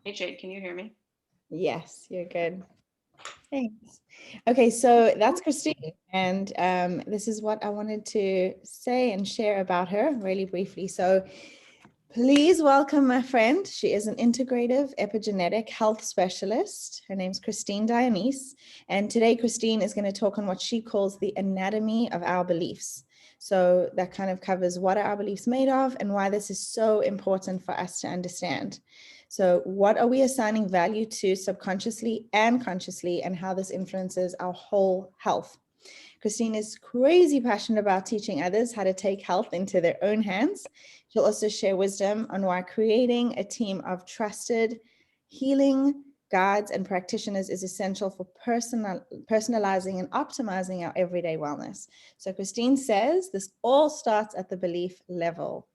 Hey Jade, can you hear me? Yes, you're good. Thanks. Okay, so that's Christine, and this is what I wanted to say and share about her really briefly. So please welcome my friend. She is an integrative epigenetic health specialist. Her name's Christine Dionese, and today Christine is going to talk on what she calls the anatomy of our beliefs. So that kind of covers what are our beliefs made of and why this is so important for us to understand. So, what are we assigning value to subconsciously and consciously, and how this influences our whole health? Christine is crazy passionate about teaching others how to take health into their own hands. She'll also share wisdom on why creating a team of trusted healing guides and practitioners is essential for personalizing and optimizing our everyday wellness. So, Christine says this all starts at the belief level,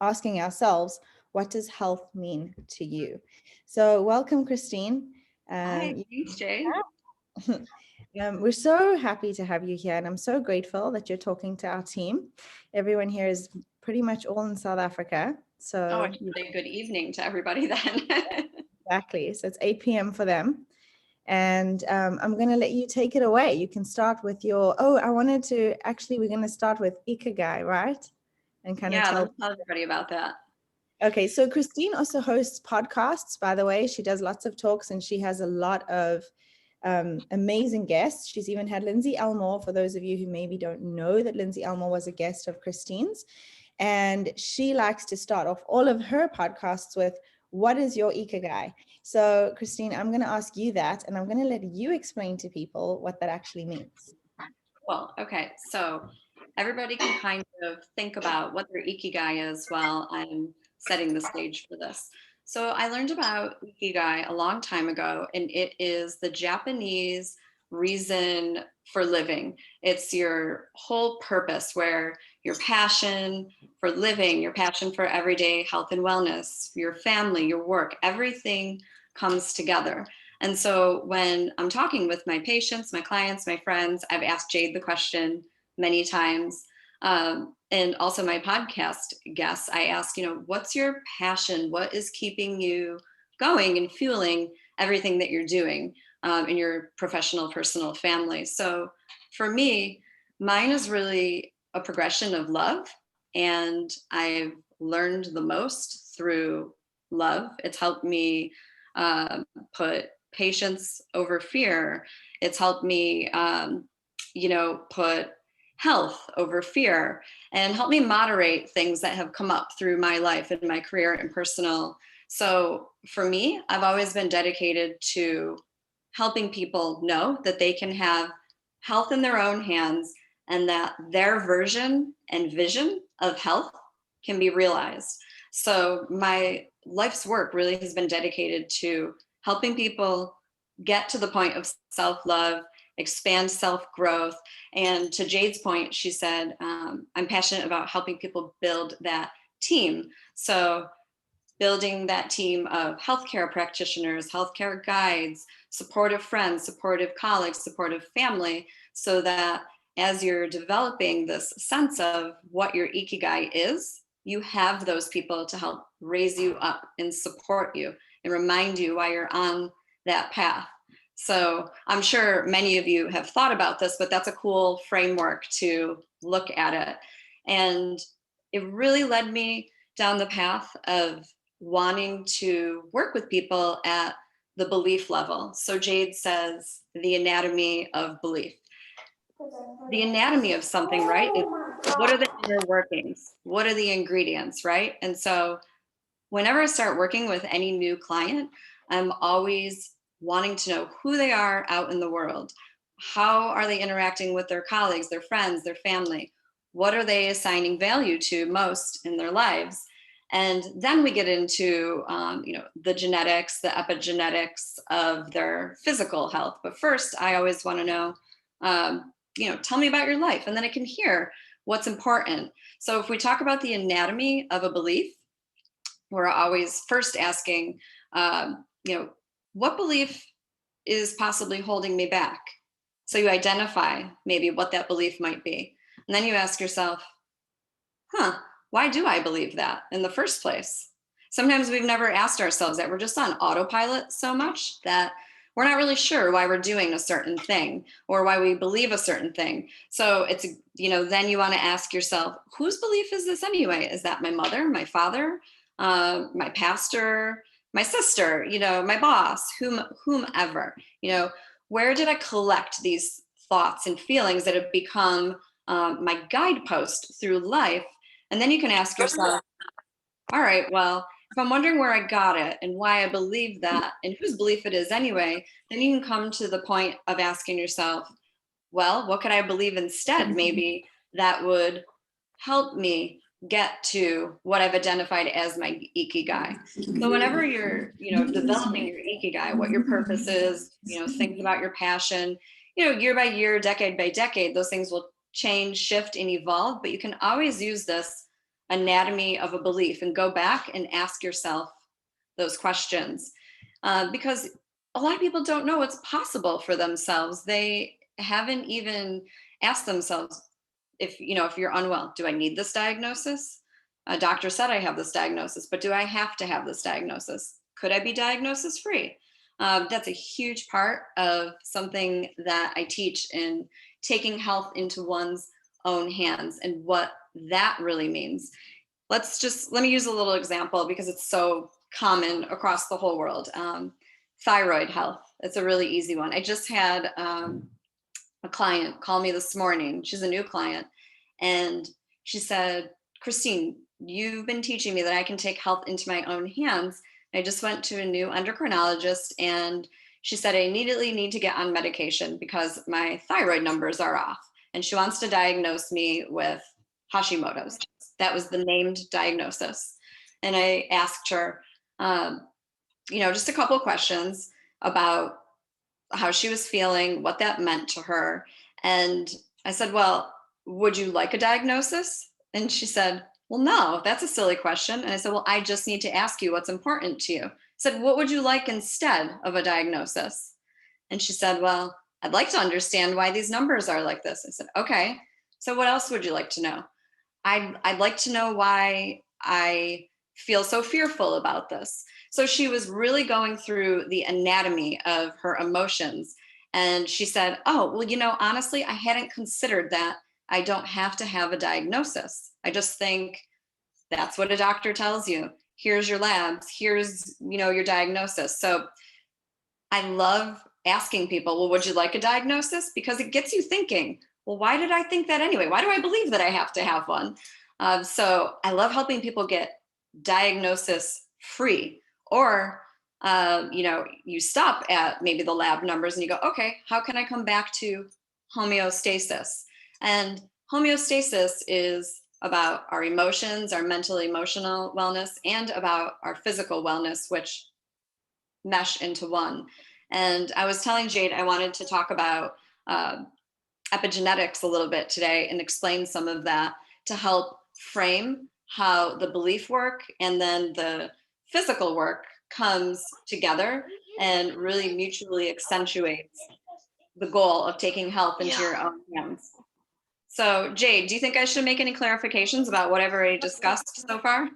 asking ourselves, what does health mean to you? So, welcome, Christine. Hi, thanks Jade. We're so happy to have you here, and I'm so grateful that you're talking to our team. Everyone here is pretty much all in South Africa. Oh, I So, should say good evening to everybody then. exactly. So, it's 8 p.m. for them. And I'm going to let you take it away. You can start with your, I wanted to actually, we're going to start with Ikigai, right? And kind of Yeah, tell. let's tell everybody about that. Okay, so Christine also hosts podcasts, by the way. She does lots of talks and she has a lot of amazing guests. She's even had Lindsay Elmore, for those of you who maybe don't know that Lindsay Elmore was a guest of Christine's. And she likes to start off all of her podcasts with, what is your Ikigai? So, Christine, I'm going to ask you that, and I'm going to let you explain to people what that actually means. Well, okay, so everybody can kind of think about what their ikigai is while I'm setting the stage for this. So I learned about ikigai a long time ago, and it is the Japanese reason for living. It's your whole purpose, where your passion for living, your passion for everyday health and wellness, your family, your work, everything comes together. And so when I'm talking with my patients, my clients, my friends, I've asked Jade the question many times. And also my podcast guests, I ask, what's your passion? What is keeping you going and fueling everything that you're doing in your professional, personal, family? So for me, mine is really a progression of love. And I've learned the most through love. It's helped me put patience over fear. It's helped me, put health over fear and help me moderate things that have come up through my life and my career and personal. So for me, I've always been dedicated to helping people know that they can have health in their own hands and that their version and vision of health can be realized. So my life's work really has been dedicated to helping people get to the point of self-love, expand self-growth. And to Jade's point, she said, I'm passionate about helping people build that team. So building that team of healthcare practitioners, healthcare guides, supportive friends, supportive colleagues, supportive family, so that as you're developing this sense of what your ikigai is, you have those people to help raise you up and support you and remind you why you're on that path. So I'm sure many of you have thought about this, but that's a cool framework to look at it. And it really led me down the path of wanting to work with people at the belief level. So Jade says the anatomy of belief. The anatomy of something, right? Is what are the inner workings? What are the ingredients, right? And so whenever I start working with any new client, I'm always wanting to know who they are out in the world. How are they interacting with their colleagues, their friends, their family? What are they assigning value to most in their lives? And then we get into, the genetics, the epigenetics of their physical health. But first, I always want to know, tell me about your life, and then I can hear what's important. So if we talk about the anatomy of a belief, we're always first asking, what belief is possibly holding me back? So you identify maybe what that belief might be. And then you ask yourself, why do I believe that in the first place? sometimes we've never asked ourselves that. We're just on autopilot so much that we're not really sure why we're doing a certain thing or why we believe a certain thing. So it's, then you want to ask yourself, whose belief is this anyway? Is that my mother, my father, my pastor, my sister, my boss, whomever, where did I collect these thoughts and feelings that have become my guidepost through life? And then you can ask yourself, all right, well, if I'm wondering where I got it and why I believe that and whose belief it is anyway, then you can come to the point of asking yourself, well, what could I believe instead? Maybe that would help me get to what I've identified as my ikigai. So whenever you're, developing your ikigai, what your purpose is, things about your passion, year by year, decade by decade, those things will change, shift, and evolve, but you can always use this anatomy of a belief and go back and ask yourself those questions, because a lot of people don't know what's possible for themselves. They haven't even asked themselves, if you're unwell, do I need this diagnosis? A doctor said I have this diagnosis, but do I have to have this diagnosis? Could I be diagnosis free? That's a huge part of something that I teach in taking health into one's own hands and what that really means. Let me use a little example because it's so common across the whole world. Thyroid health. It's a really easy one. I just had a client call me this morning. She's a new client. And she said, Christine, you've been teaching me that I can take health into my own hands. I just went to a new endocrinologist and she said, I immediately need to get on medication because my thyroid numbers are off. And she wants to diagnose me with Hashimoto's. That was the named diagnosis. And I asked her, just a couple of questions about how she was feeling, what that meant to her. And I said, well, would you like a diagnosis? And she said, well, no, that's a silly question. And I said, well, I just need to ask you what's important to you. I said, what would you like instead of a diagnosis? And she said, well, I'd like to understand why these numbers are like this. I said, okay, so what else would you like to know? I'd like to know why I feel so fearful about this. So she was really going through the anatomy of her emotions. And she said, oh, well, honestly, I hadn't considered that I don't have to have a diagnosis. I just think that's what a doctor tells you. Here's your labs, here's, your diagnosis. So I love asking people, well, would you like a diagnosis? Because it gets you thinking, well, why did I think that anyway? Why do I believe that I have to have one? So I love helping people get diagnosis free, or you stop at maybe the lab numbers and you go, okay, how can I come back to homeostasis? And homeostasis is about our emotions, our mental emotional wellness, and about our physical wellness, which mesh into one. And I was telling Jade I wanted to talk about epigenetics a little bit today and explain some of that to help frame how the belief work and then the physical work comes together and really mutually accentuates the goal of taking health into your own hands. So Jade, do you think I should make any clarifications about whatever I discussed so far?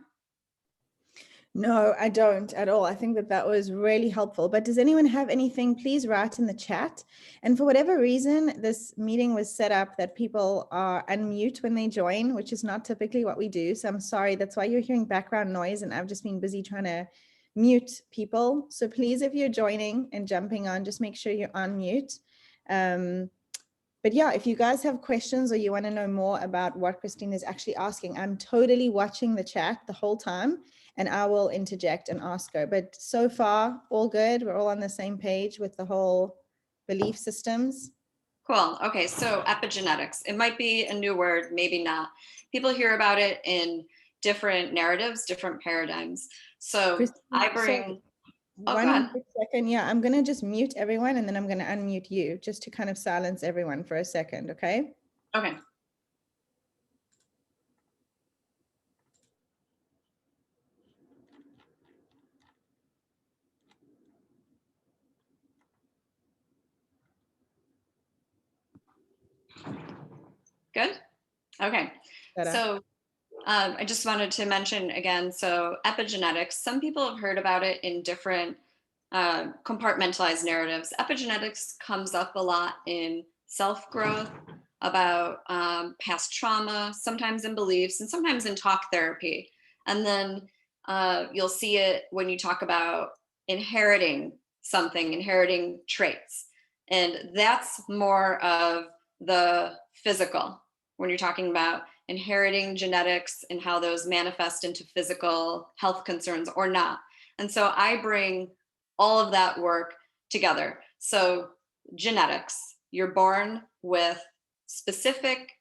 No, I don't at all. I think that was really helpful. But does anyone have anything? Please write in the chat. And for whatever reason, this meeting was set up that people are unmute when they join, which is not typically what we do. So I'm sorry. That's why you're hearing background noise. And I've just been busy trying to mute people. So please, if you're joining and jumping on, just make sure you're on mute. But yeah, if you guys have questions or you want to know more about what Christine is actually asking, I'm totally watching the chat the whole time and I will interject and ask her. But so far, all good. We're all on the same page with the whole belief systems. Cool. Okay, so epigenetics. It might be a new word, maybe not. People hear about it in different narratives, different paradigms. So Christine, I bring, oh, go one ahead. quick second. Yeah, I'm going to just mute everyone and then I'm going to unmute you just to kind of silence everyone for a second, okay? Okay. Good? Okay. Better. So I just wanted to mention again, so epigenetics, some people have heard about it in different compartmentalized narratives. Epigenetics comes up a lot in self-growth, about past trauma, sometimes in beliefs, and sometimes in talk therapy. And then you'll see it when you talk about inheriting something, inheriting traits. And that's more of the physical, when you're talking about inheriting genetics and how those manifest into physical health concerns or not. And so I bring all of that work together. So genetics, you're born with specific,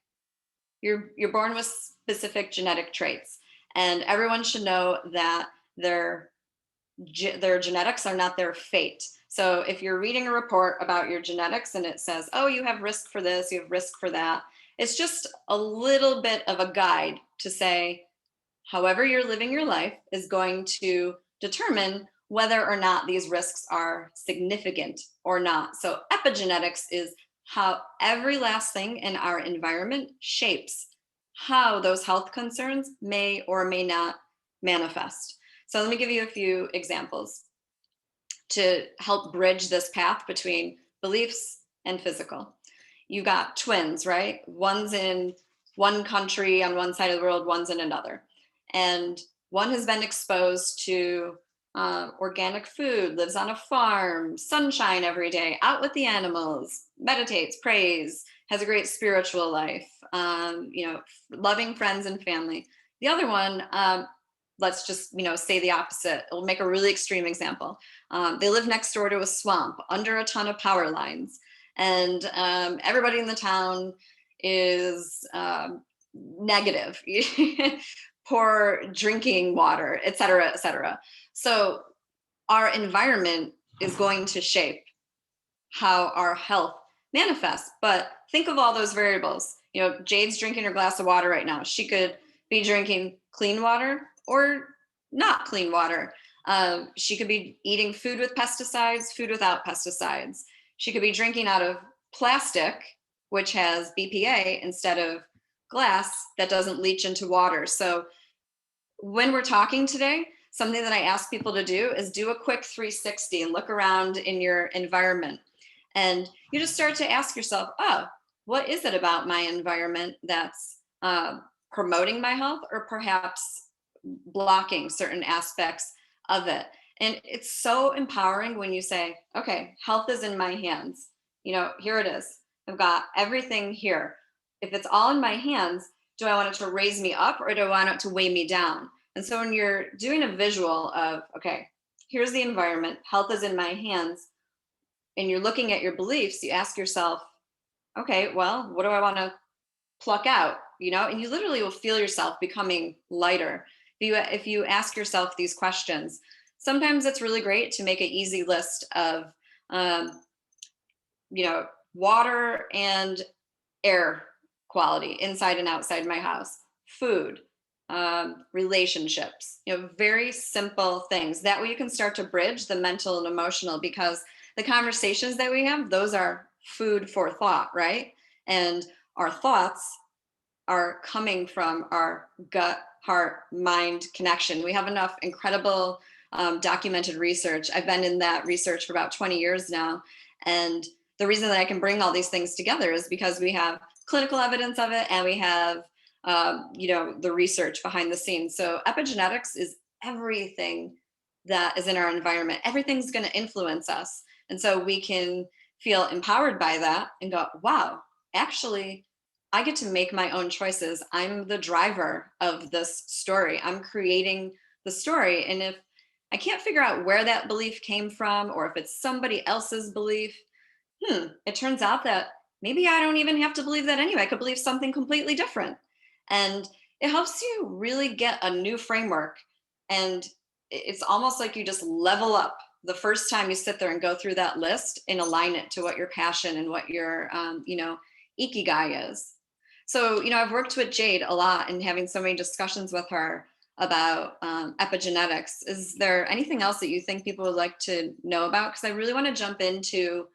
you're born with specific genetic traits. And everyone should know that their genetics are not their fate. So if you're reading a report about your genetics and it says, oh, you have risk for this, you have risk for that, it's just a little bit of a guide to say, however you're living your life is going to determine whether or not these risks are significant or not. So epigenetics is how every last thing in our environment shapes how those health concerns may or may not manifest. So let me give you a few examples to help bridge this path between beliefs and physical. You got twins, right? One's in one country on one side of the world, one's in another. And one has been exposed to organic food, lives on a farm, sunshine every day, out with the animals, meditates, prays, has a great spiritual life, loving friends and family. The other one, let's just say the opposite. We'll make a really extreme example. They live next door to a swamp under a ton of power lines, and everybody in the town is negative, poor drinking water, et cetera, et cetera. So our environment is going to shape how our health manifests. But think of all those variables. Jade's drinking her glass of water right now. She could be drinking clean water or not clean water. She could be eating food with pesticides, food without pesticides. She could be drinking out of plastic, which has BPA, instead of glass that doesn't leach into water. So when we're talking today, something that I ask people to do is do a quick 360 and look around in your environment. And you just start to ask yourself, oh, what is it about my environment that's promoting my health or perhaps blocking certain aspects of it? And it's so empowering when you say, okay, health is in my hands. Here it is. I've got everything here. If it's all in my hands, do I want it to raise me up or do I want it to weigh me down? And so when you're doing a visual of, okay, here's the environment, health is in my hands, and you're looking at your beliefs, you ask yourself, okay, well, what do I want to pluck out? And you literally will feel yourself becoming lighter. If you ask yourself these questions, sometimes it's really great to make an easy list of, water and air quality inside and outside my house, food, relationships, very simple things. That way you can start to bridge the mental and emotional, because the conversations that we have, those are food for thought, right? And our thoughts are coming from our gut, heart, mind connection. We have enough incredible documented research. I've been in that research for about 20 years now. And the reason that I can bring all these things together is because we have clinical evidence of it and we have the research behind the scenes. So epigenetics is everything that is in our environment. Everything's going to influence us. And so we can feel empowered by that and go, wow, actually, I get to make my own choices. I'm the driver of this story. I'm creating the story. And if I can't figure out where that belief came from, or if it's somebody else's belief, it turns out that maybe I don't even have to believe that anyway. I could believe something completely different. And it helps you really get a new framework. And it's almost like you just level up the first time you sit there and go through that list and align it to what your passion and what your, ikigai is. So, I've worked with Jade a lot and having so many discussions with her about epigenetics. Is there anything else that you think people would like to know about? Because I really want to jump into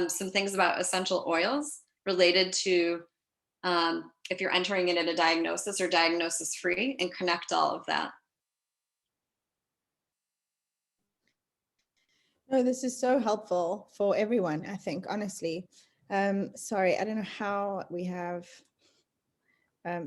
some things about essential oils related to if you're entering it in a diagnosis or diagnosis free, and connect all of that. No, this is so helpful for everyone, I think, honestly. Sorry, I don't know how we have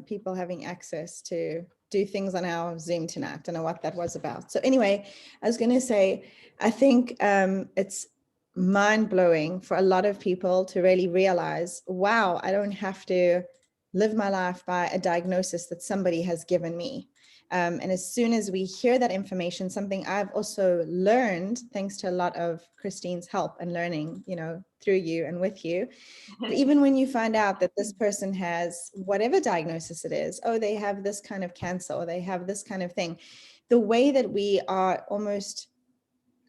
people having access to do things on our Zoom tonight. I don't know what that was about. So anyway, I was going to say, I think it's mind-blowing for a lot of people to really realize, wow, I don't have to live my life by a diagnosis that somebody has given me. And as soon as we hear that information, something I've also learned, thanks to a lot of Christine's help and learning, you know, through you and with you, even when you find out that this person has whatever diagnosis it is, oh, they have this kind of cancer or they have this kind of thing, the way that we are almost,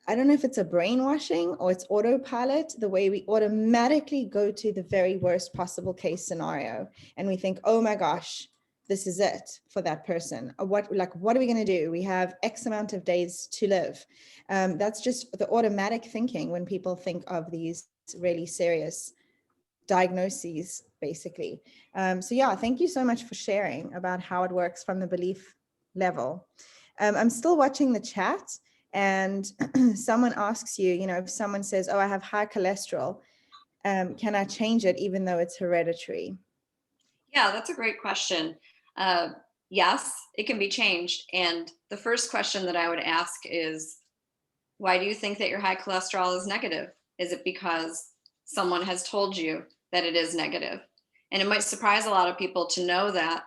I don't know if it's a brainwashing or it's autopilot, the way we automatically go to the very worst possible case scenario. And we think, oh my gosh, this is it for that person. What are we going to do? We have X amount of days to live. That's just the automatic thinking when people think of these really serious diagnoses, basically. So yeah, thank you so much for sharing about how it works from the belief level. I'm still watching the chat, and someone asks you, you know, if someone says, oh, I have high cholesterol, can I change it even though it's hereditary? Yeah, that's a great question. Yes, it can be changed. And the first question that I would ask is, why do you think that your high cholesterol is negative? Is it because someone has told you that it is negative? And it might surprise a lot of people to know that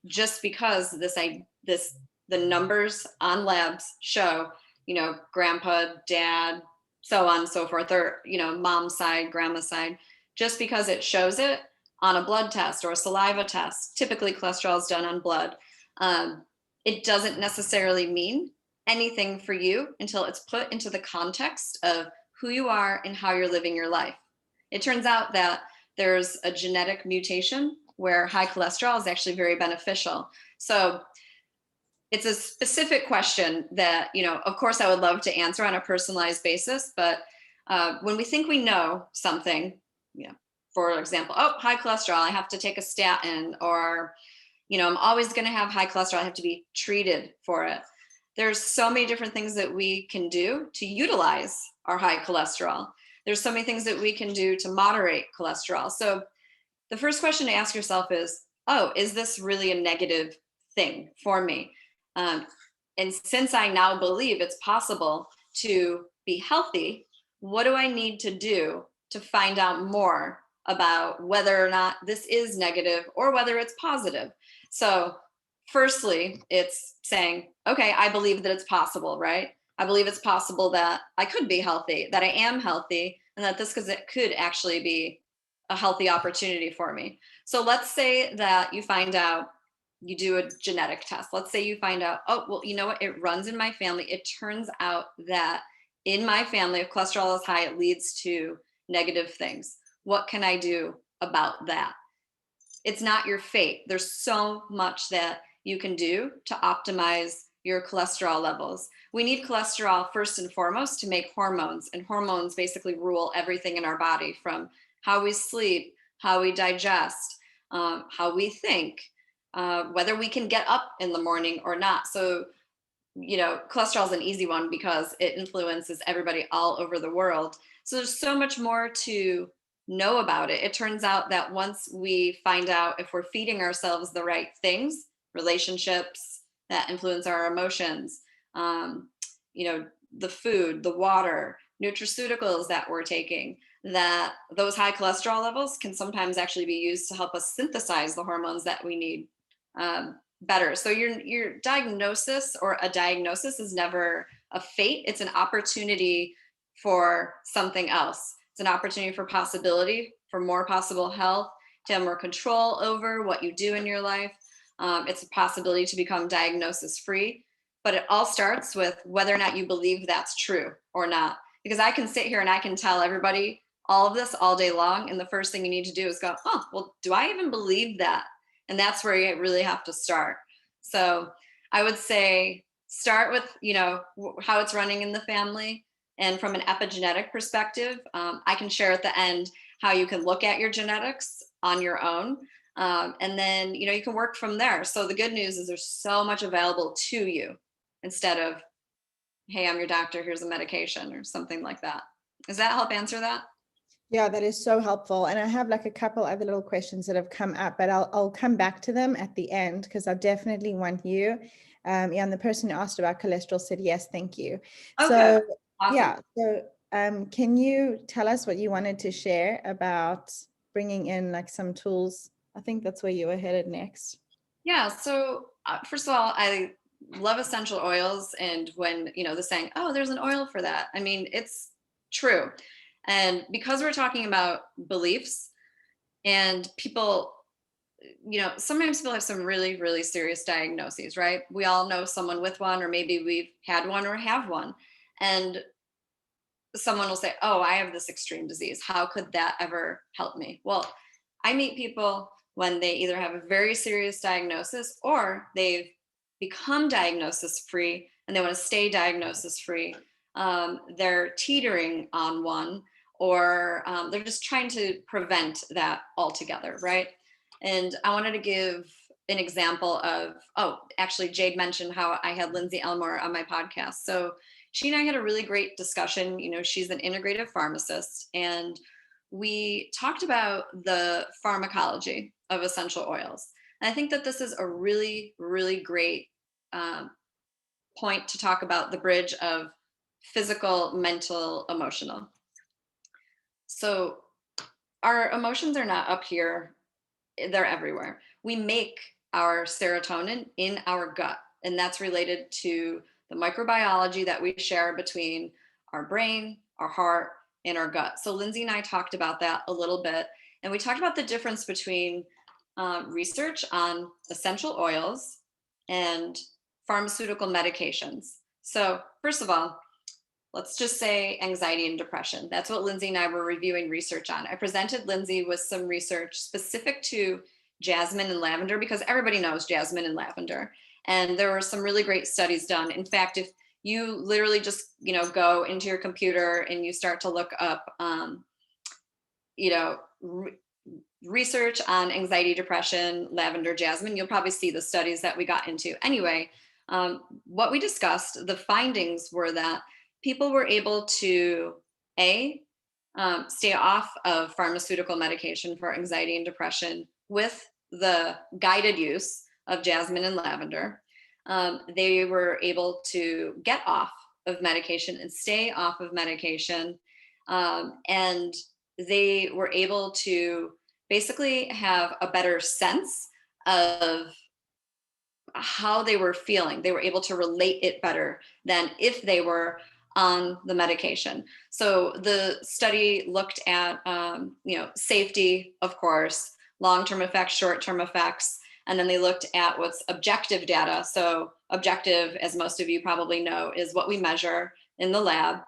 just because the numbers on labs show, you know, grandpa, dad, so on and so forth, or, you know, mom's side, grandma's side, just because it shows it on a blood test or a saliva test, typically cholesterol is done on blood, um, it doesn't necessarily mean anything for you until it's put into the context of who you are and how you're living your life. It turns out that there's a genetic mutation where high cholesterol is actually very beneficial. So it's a specific question that, you know, of course I would love to answer on a personalized basis, but when we think we know something, you know, for example, oh, high cholesterol, I have to take a statin, or, you know, I'm always going to have high cholesterol, I have to be treated for it. There's so many different things that we can do to utilize our high cholesterol. There's so many things that we can do to moderate cholesterol. So the first question to ask yourself is, oh, is this really a negative thing for me? And since I now believe it's possible to be healthy, what do I need to do to find out more about whether or not this is negative or whether it's positive? So firstly, it's saying, okay, I believe that it's possible, right? I believe it's possible that I could be healthy, that I am healthy, and that this could actually be a healthy opportunity for me. So let's say that you find out, you do a genetic test. Let's say you find out, oh, well, you know what? It runs in my family. It turns out that in my family, if cholesterol is high, it leads to negative things. What can I do about that? It's not your fate. There's so much that you can do to optimize your cholesterol levels. We need cholesterol first and foremost to make hormones, and hormones basically rule everything in our body, from how we sleep, how we digest, how we think, whether we can get up in the morning or not. So, you know, cholesterol is an easy one because it influences everybody all over the world. So there's so much more to know about it. It turns out that once we find out if we're feeding ourselves the right things, relationships that influence our emotions, you know, the food, the water, nutraceuticals that we're taking, that those high cholesterol levels can sometimes actually be used to help us synthesize the hormones that we need better. So your diagnosis or a diagnosis is never a fate. It's an opportunity for something else. It's an opportunity for possibility, for more possible health, to have more control over what you do in your life. It's a possibility to become diagnosis free, but it all starts with whether or not you believe that's true or not. Because I can sit here and I can tell everybody all of this all day long, and the first thing you need to do is go, oh, well, do I even believe that? And that's where you really have to start. So I would say start with, you know, how it's running in the family. And from an epigenetic perspective, I can share at the end how you can look at your genetics on your own. And then, you can work from there. So the good news is there's so much available to you instead of, hey, I'm your doctor, here's a medication or something like that. Does that help answer that? Yeah, that is so helpful. And I have like a couple other little questions that have come up, but I'll come back to them at the end because I definitely want you. Yeah, and the person who asked about cholesterol said yes, thank you. Oh, good. So Awesome. yeah, so can you tell us what you wanted to share about bringing in like some tools? I think that's where you were headed next. Yeah. So, first of all, I love essential oils. And when, the saying, oh, there's an oil for that, I mean, it's true. And because we're talking about beliefs and people, sometimes people have some really, really serious diagnoses, right? We all know someone with one, or maybe we've had one or have one. And someone will say, oh, I have this extreme disease. How could that ever help me? Well, I meet people when they either have a very serious diagnosis or they've become diagnosis free and they want to stay diagnosis free. They're teetering on one, or they're just trying to prevent that altogether, right? And I wanted to give an example of, oh, actually, Jade mentioned how I had Lindsay Elmore on my podcast. So she and I had a really great discussion. She's an integrative pharmacist, and we talked about the pharmacology of essential oils. And I think that this is a really, really great point to talk about the bridge of physical, mental, emotional. So our emotions are not up here, they're everywhere. We make our serotonin in our gut, and that's related to the microbiology that we share between our brain, our heart, and our gut. So Lindsay and I talked about that a little bit, and we talked about the difference between research on essential oils and pharmaceutical medications. So first of all, let's just say anxiety and depression. That's what Lindsay and I were reviewing research on. I presented Lindsay with some research specific to jasmine and lavender because everybody knows jasmine and lavender. And there were some really great studies done. In fact, if you literally just, go into your computer and you start to look up, you know, research on anxiety, depression, lavender, jasmine, you'll probably see the studies that we got into. Anyway, what we discussed, the findings were that people were able to stay off of pharmaceutical medication for anxiety and depression with the guided use of jasmine and lavender. They were able to get off of medication and stay off of medication. And they were able to basically have a better sense of how they were feeling. They were able to relate it better than if they were on the medication. So the study looked at, safety, of course, long-term effects, short-term effects, and then they looked at what's objective data. So objective, as most of you probably know, is what we measure in the lab,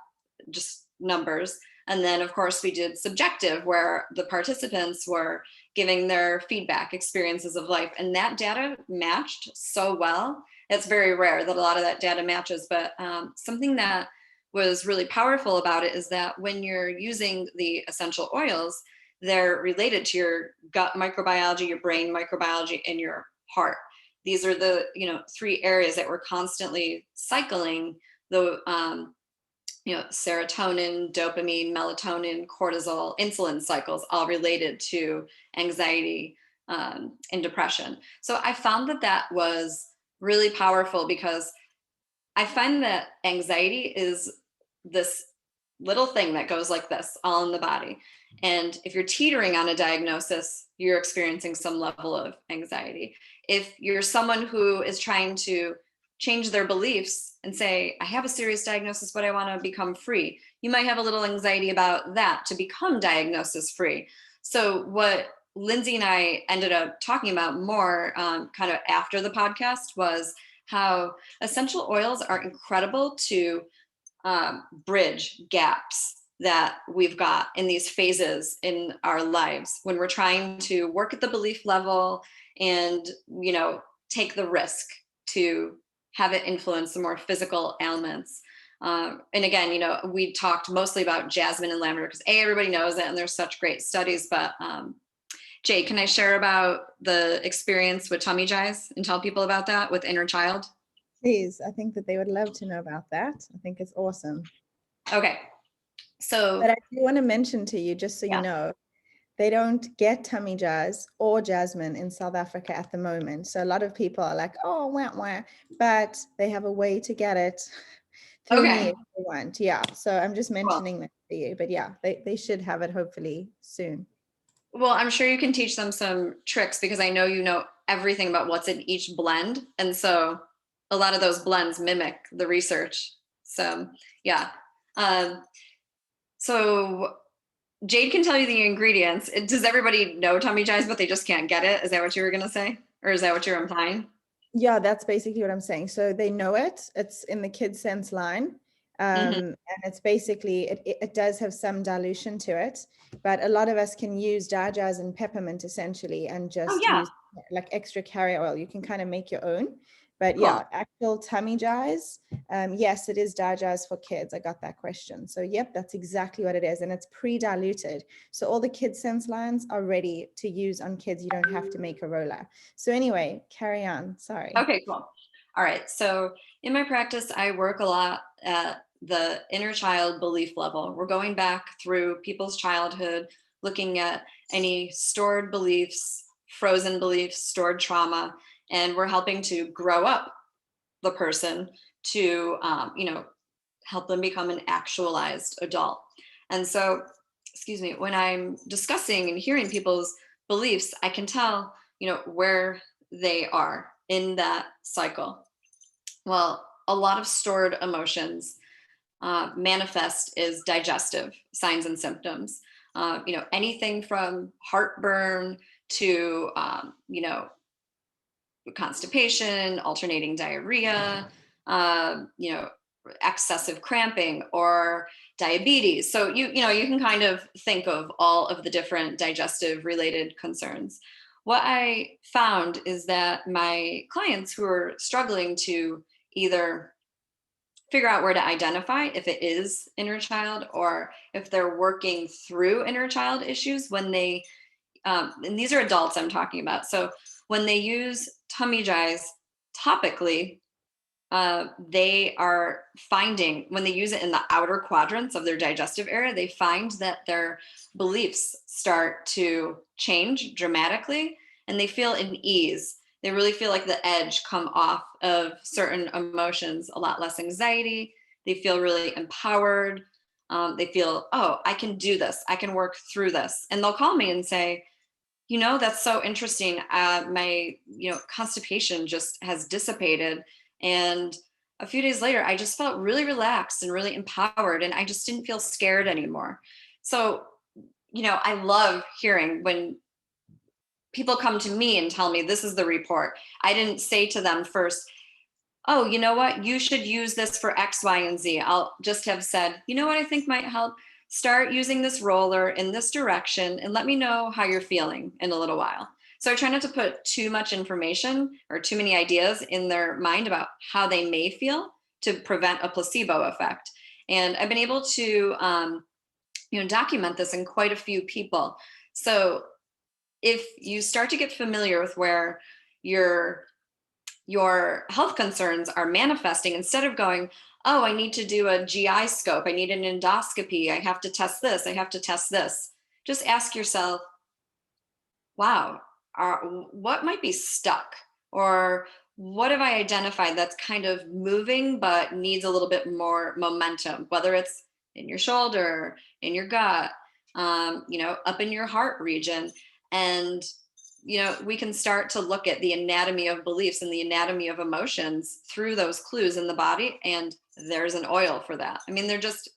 just numbers. And then, of course, we did subjective, where the participants were giving their feedback, experiences of life. And that data matched so well. It's very rare that a lot of that data matches, but something that was really powerful about it is that when you're using the essential oils, they're related to your gut microbiology, your brain microbiology, and your heart. These are the, three areas that we're constantly cycling the serotonin, dopamine, melatonin, cortisol, insulin cycles, all related to anxiety and depression. So I found that was really powerful because I find that anxiety is this little thing that goes like this all in the body. And if you're teetering on a diagnosis, you're experiencing some level of anxiety. If you're someone who is trying to change their beliefs and say, I have a serious diagnosis, but I want to become free, you might have a little anxiety about that to become diagnosis free. So what Lindsay and I ended up talking about more kind of after the podcast was how essential oils are incredible to bridge gaps that we've got in these phases in our lives when we're trying to work at the belief level and, take the risk to have it influence the more physical ailments. And again, we talked mostly about jasmine and lavender because everybody knows it and there's such great studies, but Jay, can I share about the experience with tummy jives and tell people about that with inner child? Please, I think that they would love to know about that. I think it's awesome. Okay, But so I do want to mention to you, just so you yeah. know, they don't get tummy jazz or jasmine in South Africa at the moment. So a lot of people are like, oh, wah, wah, but they have a way to get it through me Okay, if they want. Yeah. So I'm just well, mentioning that to you. But yeah, they should have it hopefully soon. well, I'm sure you can teach them some tricks because I know you know everything about what's in each blend. And so a lot of those blends mimic the research. So yeah. Um, so Jade can tell you the ingredients. Does everybody know tummy jives, but they just can't get it? Is that what you were gonna say? Or is that what you're implying? Yeah, that's basically what I'm saying. So they know it. It's in the Kid Sense line. Hmm. And it's basically, it does have some dilution to it, but a lot of us can use Dajaz and peppermint essentially and Oh just yeah, use like extra carrier oil. You can kind of make your own. But cool. yeah, actual tummy jars. Yes, it is Dajaz for kids. I got that question. So yep, that's exactly what it is. And it's pre-diluted. So all the Kid Sense lines are ready to use on kids. You don't have to make a roller. So anyway, carry on. Sorry. Okay, cool. All right. So in my practice, I work a lot at the inner child belief level. We're going back through people's childhood, looking at any stored beliefs, frozen beliefs, stored trauma, and we're helping to grow up the person to, help them become an actualized adult. And so, excuse me, when I'm discussing and hearing people's beliefs, I can tell, where they are in that cycle. Well, a lot of stored emotions manifest as digestive signs and symptoms. Anything from heartburn to, constipation, alternating diarrhea, excessive cramping or diabetes. So you can kind of think of all of the different digestive related concerns. What I found is that my clients who are struggling to either figure out where to identify if it is inner child or if they're working through inner child issues when they and these are adults I'm talking about. So when they use tummy jives topically, they are finding when they use it in the outer quadrants of their digestive area, they find that their beliefs start to change dramatically and they feel at ease. They really feel like the edge come off of certain emotions, a lot less anxiety. They feel really empowered. They feel, oh, I can do this. I can work through this. And they'll call me and say, that's so interesting. My, constipation just has dissipated. And a few days later, I just felt really relaxed and really empowered. And I just didn't feel scared anymore. So, I love hearing when people come to me and tell me this is the report. I didn't say to them first, oh, you know what? You should use this for X, Y, and Z. I'll just have said, you know what I think might help? Start using this roller in this direction and let me know how you're feeling in a little while. So I try not to put too much information or too many ideas in their mind about how they may feel to prevent a placebo effect. And I've been able to, document this in quite a few people. So if you start to get familiar with where your health concerns are manifesting, instead of going, oh, I need to do a GI scope, I need an endoscopy, I have to test this, I have to test this. Just ask yourself, wow, what might be stuck? Or what have I identified that's kind of moving but needs a little bit more momentum, whether it's in your shoulder, in your gut, up in your heart region. And we can start to look at the anatomy of beliefs and the anatomy of emotions through those clues in the body. And there's an oil for that. I mean, there just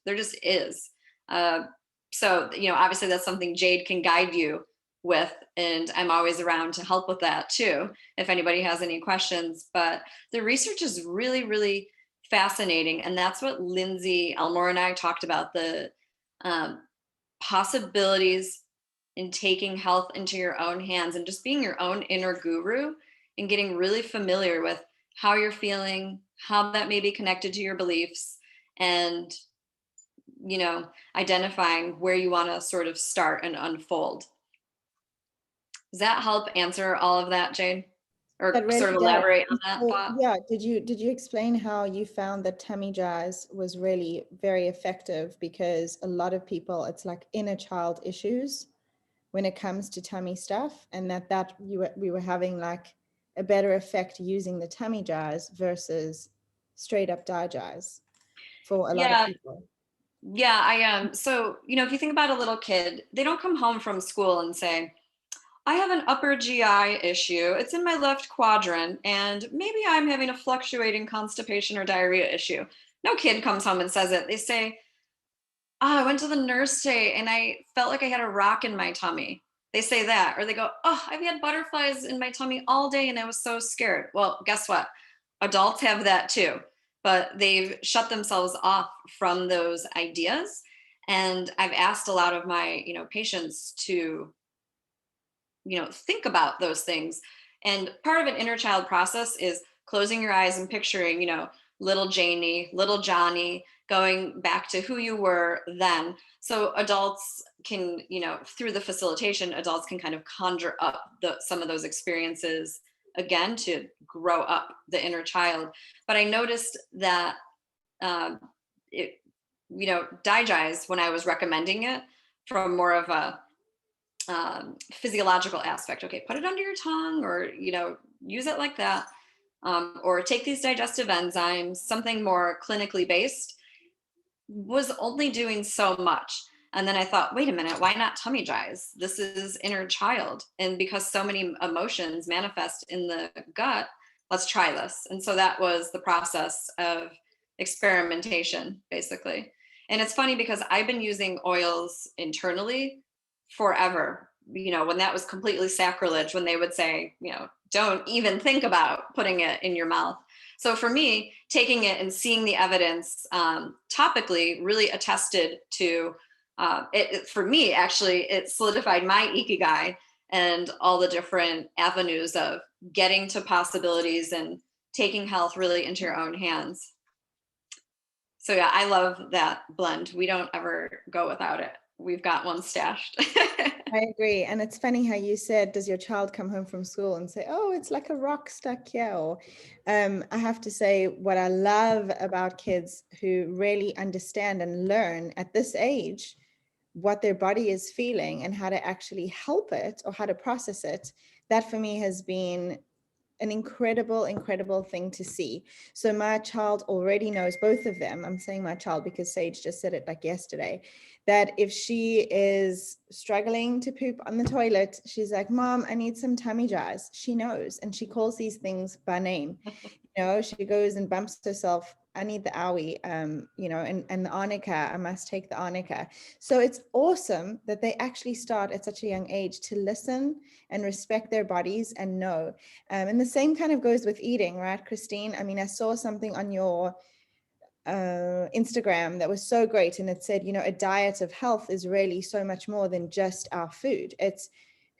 is. So, obviously that's something Jade can guide you with. And I'm always around to help with that too, if anybody has any questions. But the research is really, really fascinating. And that's what Lindsay Elmore and I talked about, the um, possibilities in taking health into your own hands and just being your own inner guru and getting really familiar with how you're feeling, how that may be connected to your beliefs, and identifying where you want to sort of start and unfold. Does that help answer all of that, Jane? That Or really sort of does. elaborate on And that so, thought? yeah, did you explain how you found that tummy jazz was really very effective? Because a lot of people, it's like inner child issues when it comes to tummy stuff, and we were having like a better effect using the tummy jazz versus straight up dye jazz for a lot of Yeah, people. yeah, I am. So, if you think about a little kid, they don't come home from school and say, I have an upper GI issue. It's in my left quadrant, and maybe I'm having a fluctuating constipation or diarrhea issue. No kid comes home and says it. They say, oh, I went to the nurse today and I felt like I had a rock in my tummy. They say that. Or they go, oh, I've had butterflies in my tummy all day and I was so scared. Well, guess what? Adults have that too, but they've shut themselves off from those ideas. And I've asked a lot of my, patients to, think about those things. And part of an inner child process is closing your eyes and picturing, little Janie, little Johnny, going back to who you were then. So adults can, through the facilitation, adults can kind of conjure up some of those experiences again to grow up the inner child. But I noticed that um, it, Digest, when I was recommending it from more of a physiological aspect. Okay, put it under your tongue, or use it like that, or take these digestive enzymes. Something more clinically based was only doing so much. And then I thought, wait a minute, why not tummy jives? This is inner child, and because so many emotions manifest in the gut, let's try this. And so that was the process of experimentation, basically. And it's funny because I've been using oils internally forever. When that was completely sacrilege, when they would say, don't even think about putting it in your mouth. So for me, taking it and seeing the evidence topically really attested to it. For me, actually, it solidified my ikigai and all the different avenues of getting to possibilities and taking health really into your own hands. So yeah, I love that blend. We don't ever go without it. We've got one stashed. I agree. And it's funny how you said, does your child come home from school and say, oh, it's like a rock stuck here? Or I have to say, what I love about kids who really understand and learn at this age what their body is feeling and how to actually help it or how to process it, that for me has been an incredible thing to see. So my child already knows, both of them, I'm saying my child because Sage just said it like yesterday, that if she is struggling to poop on the toilet, she's like, Mom, I need some tummy jars. She knows, and she calls these things by name. She goes and bumps herself, I need the owie, and the arnica, I must take the arnica. So it's awesome that they actually start at such a young age to listen and respect their bodies and know. And the same kind of goes with eating, right, Christine? I mean, I saw something on your Instagram that was so great. And it said, a diet of health is really so much more than just our food. It's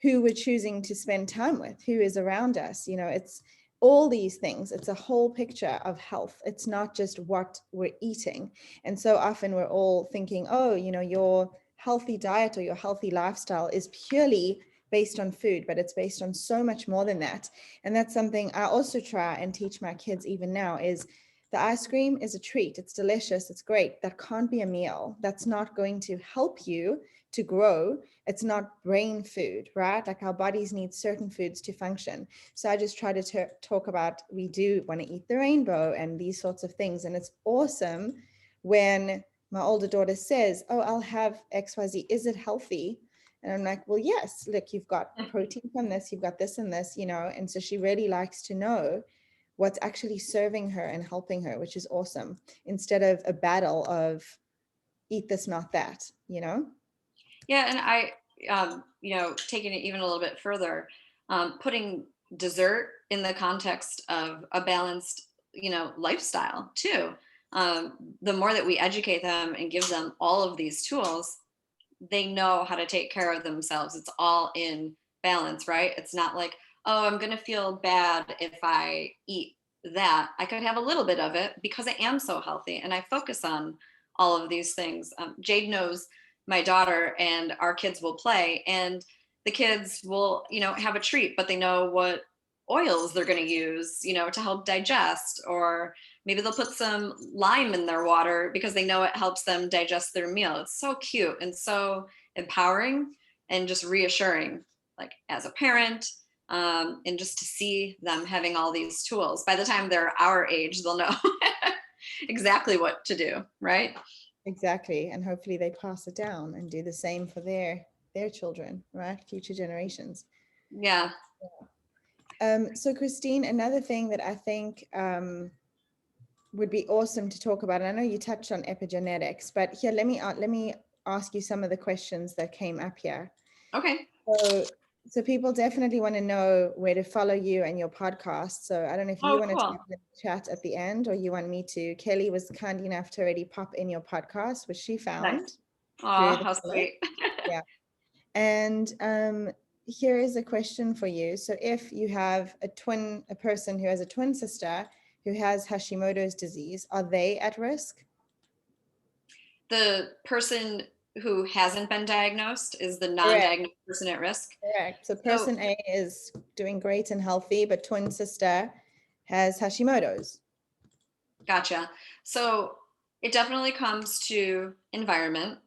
who we're choosing to spend time with, who is around us. It's all these things. It's a whole picture of health. It's not just what we're eating. And so often we're all thinking, oh, your healthy diet or your healthy lifestyle is purely based on food, but it's based on so much more than that. And that's something I also try and teach my kids even now is the ice cream is a treat. It's delicious. It's great. That can't be a meal. That's not going to help you to grow. It's not brain food, right? Like our bodies need certain foods to function. So I just try to talk about, we do want to eat the rainbow and these sorts of things. And it's awesome when my older daughter says, oh, I'll have XYZ. Is it healthy? And I'm like, well, yes, look, you've got protein from this, you've got this and this, and so she really likes to know what's actually serving her and helping her, which is awesome, instead of a battle of eat this, not that. Yeah, and I, taking it even a little bit further, putting dessert in the context of a balanced, lifestyle too. The more that we educate them and give them all of these tools, they know how to take care of themselves. It's all in balance, right? It's not like, oh, I'm going to feel bad if I eat that. I could have a little bit of it because I am so healthy and I focus on all of these things. Jade knows my daughter, and our kids will play, and the kids will, have a treat, but they know what oils they're going to use, to help digest, or maybe they'll put some lime in their water because they know it helps them digest their meal. It's so cute and so empowering and just reassuring, like as a parent, and just to see them having all these tools. By the time they're our age, they'll know exactly what to do, right? Exactly. And hopefully they pass it down and do the same for their children, right? Future generations. Yeah. So Christine, another thing that I think would be awesome to talk about, and I know you touched on epigenetics, but here, let me ask you some of the questions that came up here. Okay. So people definitely want to know where to follow you and your podcast. So I don't know if you want to Cool. type in the chat at the end, or you want me to. Kelly was kind enough to already pop in your podcast, which she found Nice. Oh, through the how show. sweet. Yeah. And here is a question for you. So if you have a person who has a twin sister who has Hashimoto's disease, are they at risk? The person who hasn't been diagnosed is the Correct. non-diagnosed person at risk. Correct. So So person A is doing great and healthy, but twin sister has Hashimoto's. gotcha. So it definitely comes to environment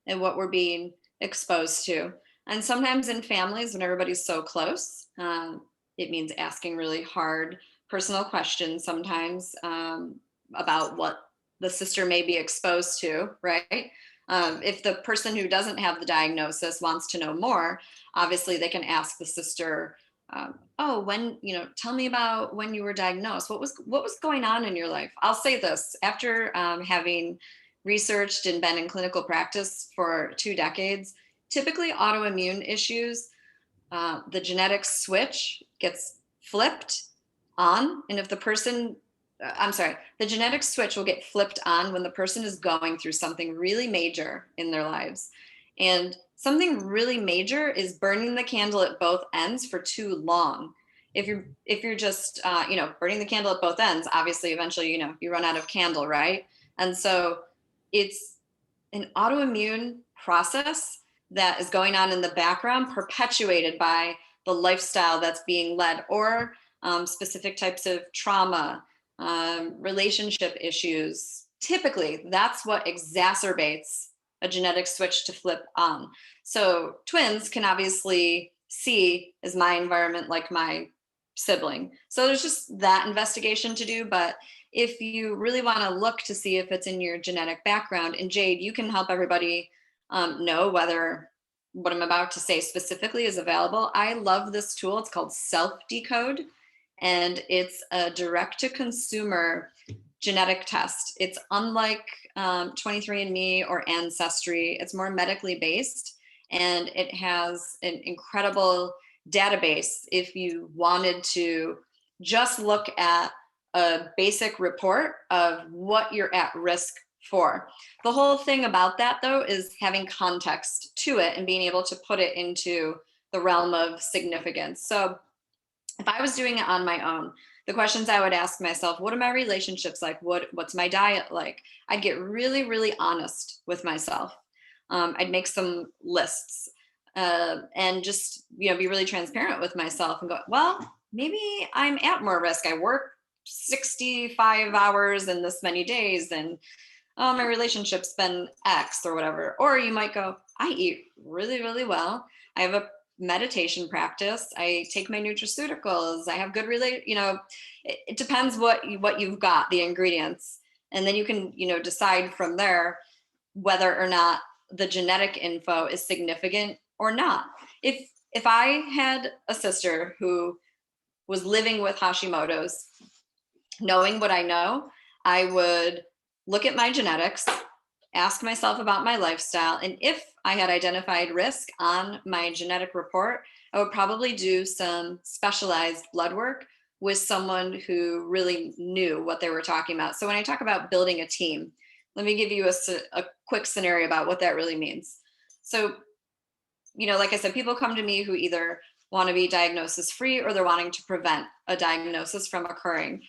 and what we're being exposed to. And sometimes in families, when everybody's so close, it means asking really hard personal questions sometimes, about what the sister may be exposed to, right? If the person who doesn't have the diagnosis wants to know more, obviously they can ask the sister, oh, when, tell me about when you were diagnosed. What was going on in your life? I'll say this, after having researched and been in clinical practice for 2 decades, typically autoimmune issues, the genetic switch gets flipped on. And if the person, the genetic switch will get flipped on when the person is going through something really major in their lives. And something really major is burning the candle at both ends for too long. If you're just burning the candle at both ends, obviously eventually you run out of candle, right? And so it's an autoimmune process that is going on in the background, perpetuated by the lifestyle that's being led, or specific types of trauma, relationship issues. Typically, that's what exacerbates a genetic switch to flip on. So twins can obviously see, is my environment like my sibling? So there's just that investigation to do. But if you really want to look to see if it's in your genetic background, and Jade, you can help everybody know whether what I'm about to say specifically is available. I love this tool. It's called Self Decode, and it's a direct to consumer genetic test. It's unlike 23andMe or Ancestry. It's more medically based, and it has an incredible database if you wanted to just look at a basic report of what you're at risk for. The whole thing about that, though, is having context to it and being able to put it into the realm of significance. So if I was doing it on my own, the questions I would ask myself: what are my relationships like? What's my diet like? I'd get really, really honest with myself. I'd make some lists, and just be really transparent with myself and go, well, maybe I'm at more risk. I work 65 hours in this many days, and oh, my relationship's been X or whatever. Or you might go, I eat really, really well. I have a meditation practice. I take my nutraceuticals. I have good it depends what you've got, the ingredients. And then you can, decide from there whether or not the genetic info is significant or not. If I had a sister who was living with Hashimoto's, knowing what I know, I would look at my genetics, ask myself about my lifestyle, and if I had identified risk on my genetic report, I would probably do some specialized blood work with someone who really knew what they were talking about. So when I talk about building a team, let me give you a quick scenario about what that really means. So, like I said, people come to me who either want to be diagnosis free or they're wanting to prevent a diagnosis from occurring.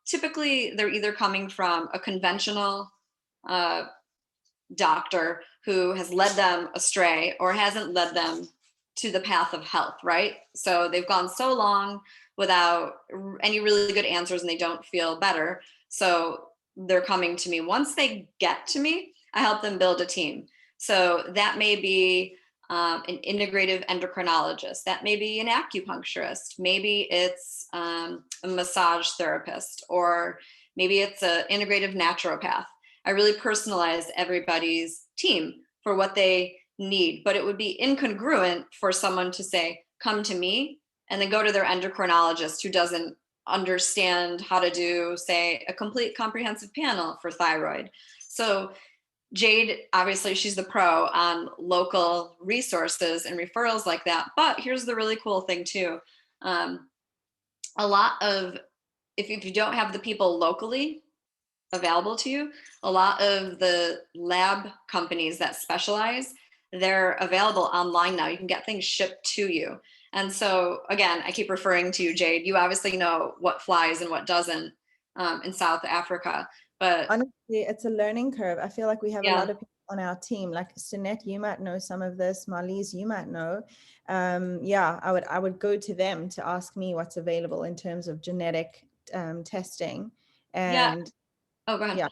Typically, they're either coming from a conventional doctor who has led them astray or hasn't led them to the path of health, right? So they've gone so long without any really good answers and they don't feel better. So they're coming to me. Once they get to me, I help them build a team. So that may be an integrative endocrinologist, that may be an acupuncturist, maybe it's a massage therapist, or maybe it's an integrative naturopath. I really personalize everybody's team for what they need, but it would be incongruent for someone to say, come to me, and then go to their endocrinologist who doesn't understand how to do, say, a complete comprehensive panel for thyroid. So Jade, obviously, she's the pro on local resources and referrals like that. But here's the really cool thing, too. A lot of, if you don't have the people locally available to you, a lot of the lab companies that specialize, they're available online now. You can get things shipped to you. And so, again, I keep referring to you, Jade. You obviously know what flies and what doesn't in South Africa. But Honestly, it's a learning curve. I feel like we have a yeah, lot of people on our team. Like Sunette, you might know some of this. Marlies, you might know. Yeah, I would go to them to ask me what's available in terms of genetic testing. yeah. And Oh, go ahead. yeah,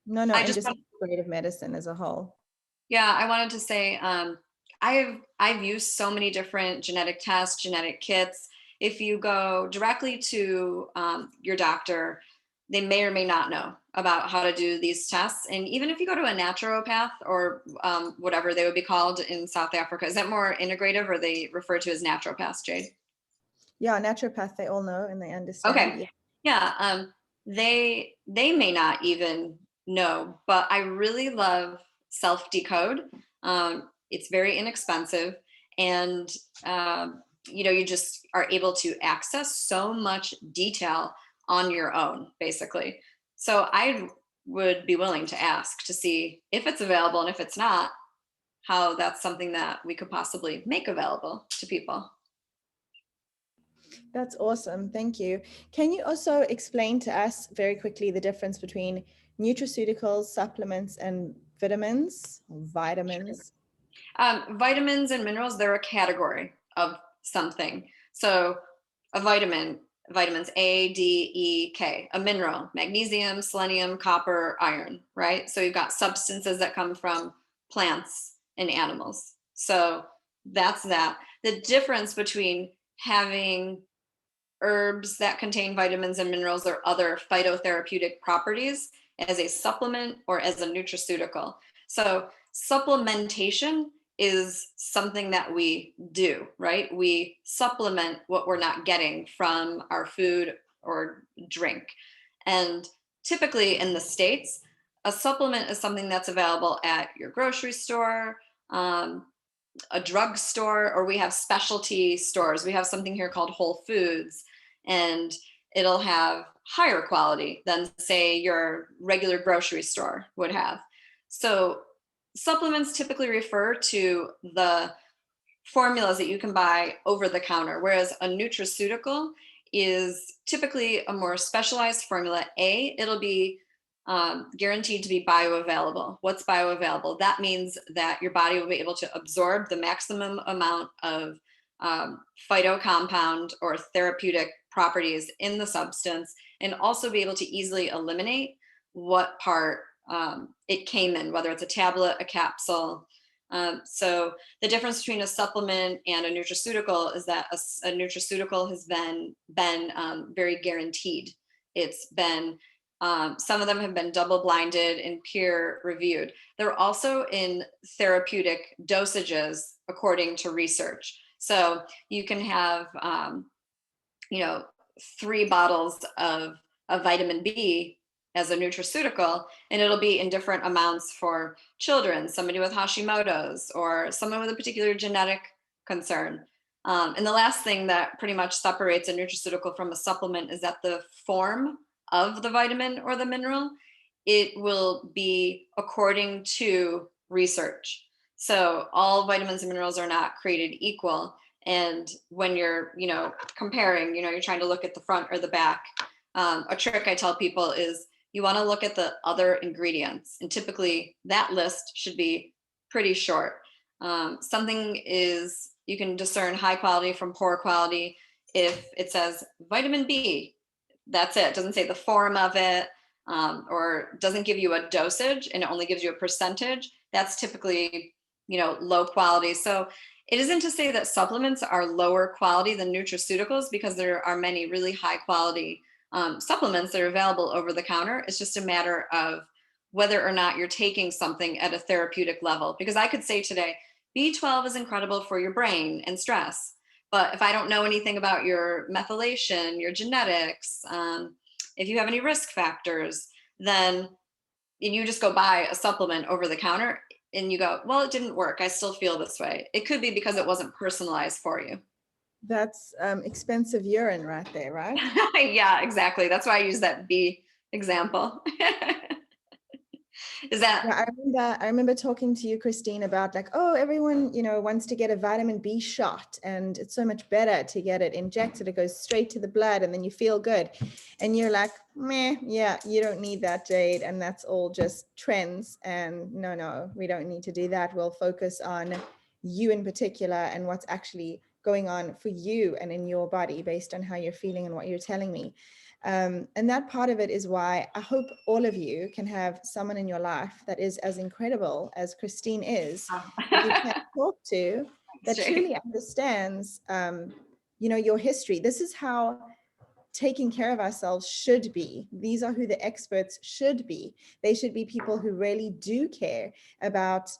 no, I and just just integrative medicine as a whole. Yeah, I wanted to say I've used so many different genetic tests, genetic kits. If you go directly to your doctor, they may or may not know about how to do these tests. And even if you go to a naturopath or whatever they would be called in South Africa, is that more integrative or they refer to as naturopaths, Jade? Yeah, naturopath, they all know and they understand. Okay. Yeah. Yeah. They may not even know, but I really love Self Decode. It's very inexpensive, and you just are able to access so much detail on your own, basically. So I would be willing to ask to see if it's available, and if it's not, how that's something that we could possibly make available to people. That's awesome. Thank you. Can you also explain to us very quickly the difference between nutraceuticals, supplements, and vitamins? Vitamins. Vitamins and minerals, they're a category of something. So a vitamin, vitamins A, D, E, K. A mineral, magnesium, selenium, copper, iron, right? So you've got substances that come from plants and animals. So that's that. The difference between having herbs that contain vitamins and minerals or other phytotherapeutic properties as a supplement or as a nutraceutical. So supplementation is something that we do, right? We supplement what we're not getting from our food or drink. And typically in the States, a supplement is something that's available at your grocery store, a drugstore, or we have specialty stores. We have something here called Whole Foods, and it'll have higher quality than, say, your regular grocery store would have. So supplements typically refer to the formulas that you can buy over the counter, whereas a nutraceutical is typically a more specialized formula. It'll be guaranteed to be bioavailable. What's bioavailable? That means that your body will be able to absorb the maximum amount of phytocompound or therapeutic properties in the substance, and also be able to easily eliminate what part it came in, whether it's a tablet, a capsule. So the difference between a supplement and a nutraceutical is that a nutraceutical has been very guaranteed. It's been some of them have been double blinded and peer reviewed. They're also in therapeutic dosages according to research. So you can have, 3 bottles of vitamin B as a nutraceutical, and it'll be in different amounts for children, somebody with Hashimoto's, or someone with a particular genetic concern. And the last thing that pretty much separates a nutraceutical from a supplement is that the form of the vitamin or the mineral, it will be according to research. So all vitamins and minerals are not created equal. And when you're, comparing, you're trying to look at the front or the back. A trick I tell people is you want to look at the other ingredients. And typically that list should be pretty short. Something is, you can discern high quality from poor quality if it says vitamin B. That's it. It doesn't say the form of it, or doesn't give you a dosage, and it only gives you a percentage. That's typically, low quality. So it isn't to say that supplements are lower quality than nutraceuticals, because there are many really high quality supplements that are available over the counter. It's just a matter of whether or not you're taking something at a therapeutic level. Because I could say today, B12 is incredible for your brain and stress. But if I don't know anything about your methylation, your genetics, if you have any risk factors, then and you just go buy a supplement over the counter and you go, well, it didn't work. I still feel this way. It could be because it wasn't personalized for you. That's expensive urine right there, right? Yeah, exactly. That's why I use that B example. Is that? Yeah, I remember talking to you, Christine, about like, oh, everyone, wants to get a vitamin B shot, and it's so much better to get it injected. It goes straight to the blood and then you feel good. And you're like, meh, yeah, you don't need that, Jade. And that's all just trends. And no, we don't need to do that. We'll focus on you in particular and what's actually going on for you and in your body based on how you're feeling and what you're telling me. And that part of it is why I hope all of you can have someone in your life that is as incredible as Christine is, that you can talk to, that truly understands, your history. This is how taking care of ourselves should be. These are who the experts should be. They should be people who really do care about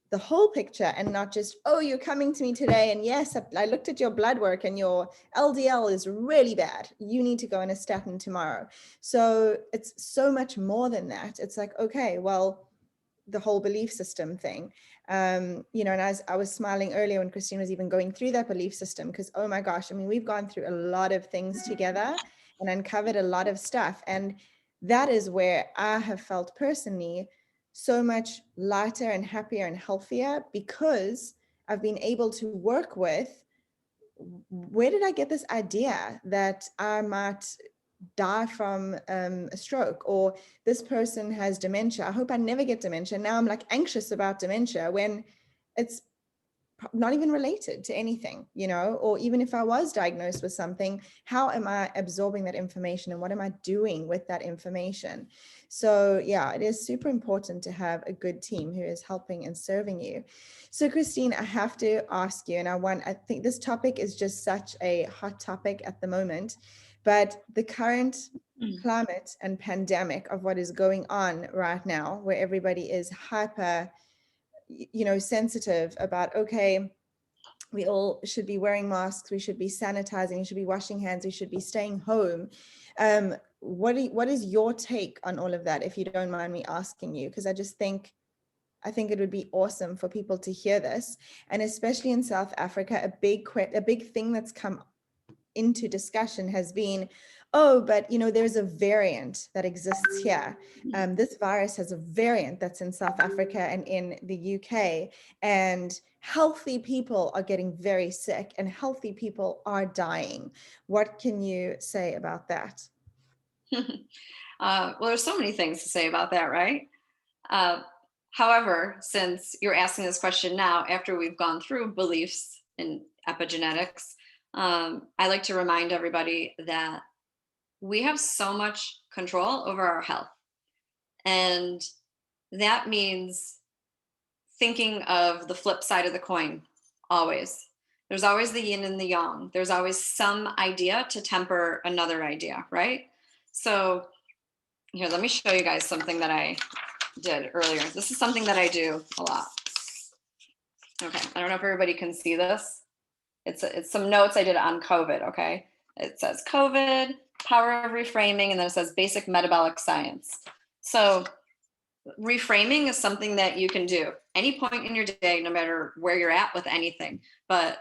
the whole picture and not just, oh, you're coming to me today and yes, I looked at your blood work and your LDL is really bad. You need to go on a statin tomorrow. So it's so much more than that. It's like, okay, well, the whole belief system thing. And as I was smiling earlier when Christine was even going through that belief system, because, oh my gosh, I mean, we've gone through a lot of things together and uncovered a lot of stuff. And that is where I have felt personally so much lighter and happier and healthier, because I've been able to work with, where did I get this idea that I might die from a stroke, or this person has dementia. I hope I never get dementia. Now I'm like anxious about dementia when it's not even related to anything, or even if I was diagnosed with something, how am I absorbing that information and what am I doing with that information? So yeah, it is super important to have a good team who is helping and serving you. So Christine, I have to ask you, and I think this topic is just such a hot topic at the moment, but the current climate and pandemic of what is going on right now, where everybody is hyper sensitive about, okay, we all should be wearing masks, we should be sanitizing, we should be washing hands, we should be staying home. What is your take on all of that, if you don't mind me asking you? Because I think it would be awesome for people to hear this, and especially in South Africa, a big thing that's come into discussion has been, oh, but there's a variant that exists here. This virus has a variant that's in South Africa and in the UK, and healthy people are getting very sick and healthy people are dying. What can you say about that? Well, there's so many things to say about that, right? Uh, However, since you're asking this question now, after we've gone through beliefs in epigenetics, I like to remind everybody that we have so much control over our health. And that means thinking of the flip side of the coin always. There's always the yin and the yang. There's always some idea to temper another idea, right? So here, let me show you guys something that I did earlier. This is something that I do a lot. Okay, I don't know if everybody can see this. It's some notes I did on COVID, okay? It says COVID, power of reframing, and then it says basic metabolic science. So reframing is something that you can do any point in your day, no matter where you're at with anything. But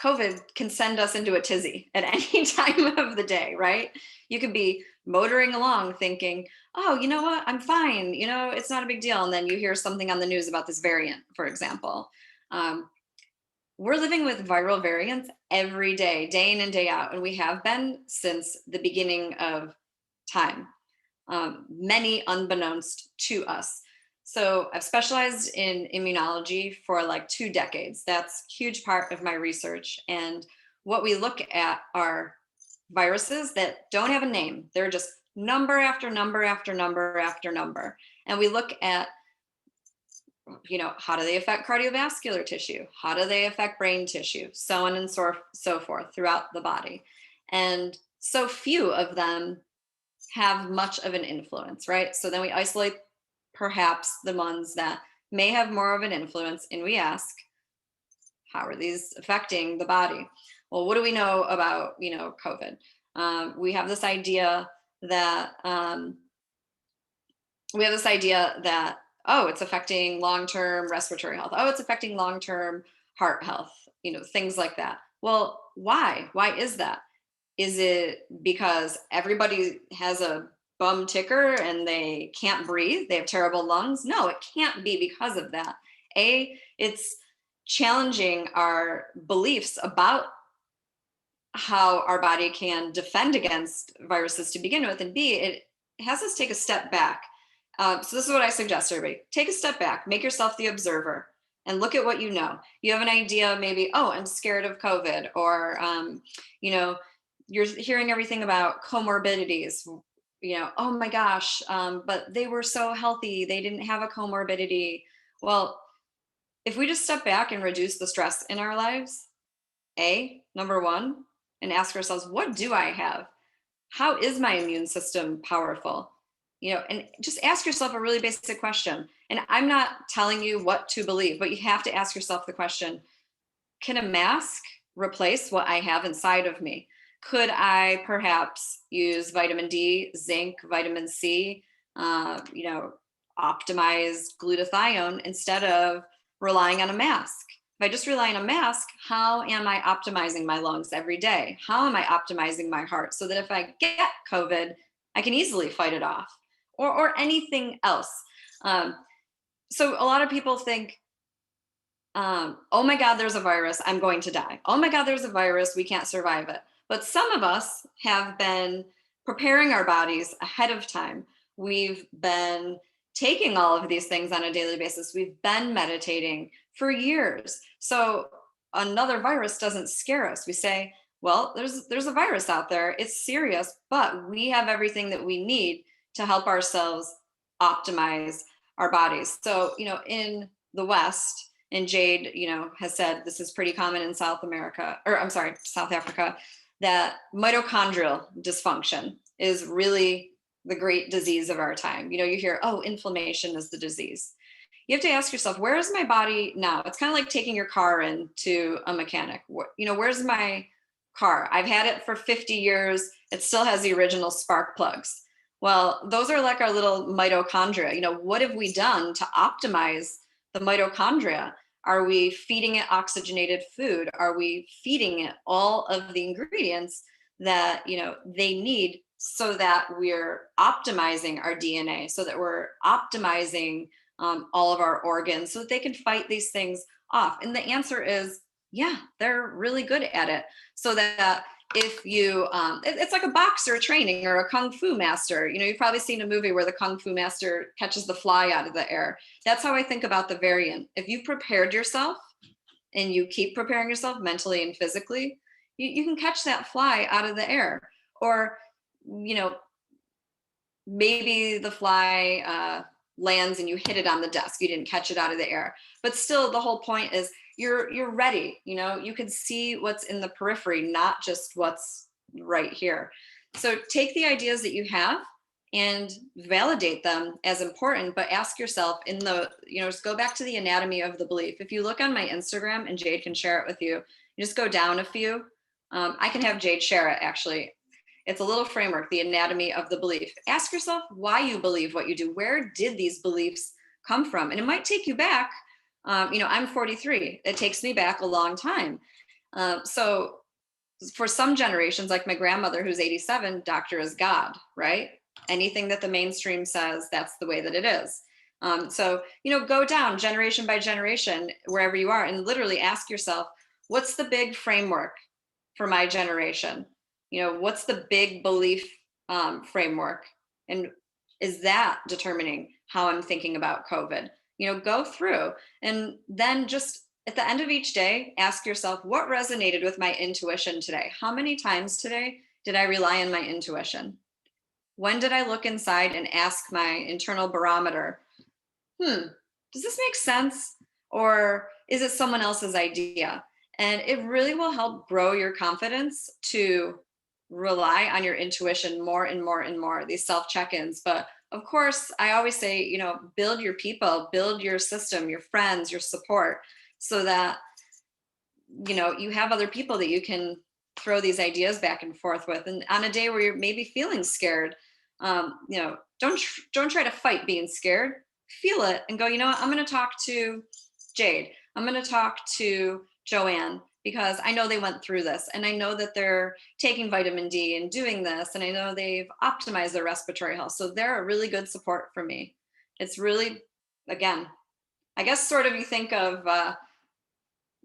COVID can send us into a tizzy at any time of the day, right? You could be motoring along thinking, oh, you know what? I'm fine. It's not a big deal. And then you hear something on the news about this variant, for example. We're living with viral variants every day, day in and day out. And we have been since the beginning of time, many unbeknownst to us. So I've specialized in immunology for like 2 decades. That's a huge part of my research. And what we look at are viruses that don't have a name. They're just number after number after number after number. And we look at, how do they affect cardiovascular tissue? How do they affect brain tissue? So on and so forth throughout the body. And so few of them have much of an influence, right? So then we isolate perhaps the ones that may have more of an influence, and we ask, how are these affecting the body? Well, what do we know about, COVID? We have this idea that oh, it's affecting long-term respiratory health. Oh, it's affecting long-term heart health. Things like that. Well, why? Why is that? Is it because everybody has a bum ticker and they can't breathe? They have terrible lungs? No, it can't be because of that. It's challenging our beliefs about how our body can defend against viruses to begin with. And B, it has us take a step back. So this is what I suggest to everybody. Take a step back, make yourself the observer, and look at what you know. You have an idea, maybe, oh, I'm scared of COVID, or, you're hearing everything about comorbidities, oh my gosh, but they were so healthy, they didn't have a comorbidity. Well, if we just step back and reduce the stress in our lives, number one, and ask ourselves, what do I have? How is my immune system powerful? And just ask yourself a really basic question. And I'm not telling you what to believe, but you have to ask yourself the question, can a mask replace what I have inside of me? Could I perhaps use vitamin D, zinc, vitamin C, optimized glutathione instead of relying on a mask? If I just rely on a mask, how am I optimizing my lungs every day? How am I optimizing my heart so that if I get COVID, I can easily fight it off, or anything else? So a lot of people think, oh my God, there's a virus, I'm going to die. Oh my God, there's a virus, we can't survive it. But some of us have been preparing our bodies ahead of time. We've been taking all of these things on a daily basis. We've been meditating for years. So another virus doesn't scare us. We say, well, there's a virus out there. It's serious, but we have everything that we need to help ourselves optimize our bodies. So, in the West, and Jade, has said this is pretty common in South Africa, that mitochondrial dysfunction is really the great disease of our time. You hear, oh, inflammation is the disease. You have to ask yourself, where is my body now? It's kind of like taking your car into a mechanic. Where's my car? I've had it for 50 years. It still has the original spark plugs. Well, those are like our little mitochondria. What have we done to optimize the mitochondria? Are we feeding it oxygenated food? Are we feeding it all of the ingredients that they need so that we're optimizing our DNA, so that we're optimizing all of our organs so that they can fight these things off? And the answer is, yeah, they're really good at it. So that if you, it's like a boxer training or a kung fu master. You've probably seen a movie where the kung fu master catches the fly out of the air. That's how I think about the variant. If you've prepared yourself and you keep preparing yourself mentally and physically, you can catch that fly out of the air. Or, maybe the fly lands and you hit it on the desk. You didn't catch it out of the air. But still, the whole point is you're ready. You can see what's in the periphery, not just what's right here. So take the ideas that you have and validate them as important, but ask yourself just go back to the anatomy of the belief. If you look on my Instagram, and Jade can share it with you, you just go down a few. I can have Jade share it, actually. It's a little framework, the anatomy of the belief. Ask yourself why you believe what you do. Where did these beliefs come from? And it might take you back. I'm 43. It takes me back a long time. So for some generations, like my grandmother, who's 87, doctor is God, right? Anything that the mainstream says, that's the way that it is. So go down generation by generation, wherever you are, and literally ask yourself, what's the big framework for my generation? What's the big belief framework? And is that determining how I'm thinking about COVID. Go through, and then just at the end of each day, ask yourself, what resonated with my intuition today? How many times today did I rely on my intuition? When did I look inside and ask my internal barometer, does this make sense? Or is it someone else's idea? And it really will help grow your confidence to rely on your intuition more and more and more, these self check ins. But of course, I always say, build your people, build your system, your friends, your support, so that, you have other people that you can throw these ideas back and forth with. And on a day where you're maybe feeling scared, don't try to fight being scared. Feel it and go, I'm going to talk to Jade. I'm going to talk to Joanne, because I know they went through this, and I know that they're taking vitamin D and doing this, and I know they've optimized their respiratory health. So they're a really good support for me. It's really, again, I guess sort of you think of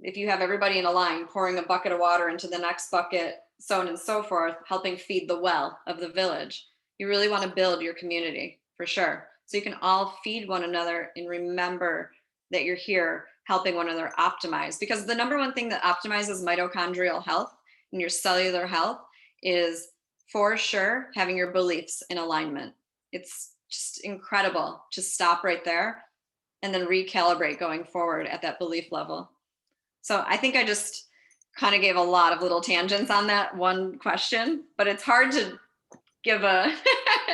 if you have everybody in a line pouring a bucket of water into the next bucket, so on and so forth, helping feed the well of the village. You really want to build your community for sure. So you can all feed one another and remember that you're here helping one another optimize. Because the number one thing that optimizes mitochondrial health and your cellular health is for sure having your beliefs in alignment. It's just incredible to stop right there and then recalibrate going forward at that belief level. So I think I just kind of gave a lot of little tangents on that one question, but it's hard to give a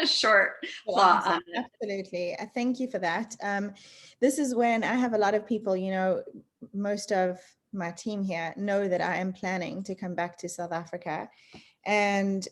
short thought on it. Absolutely. Thank you for that. This is when I have a lot of people, most of my team here know that I am planning to come back to South Africa. And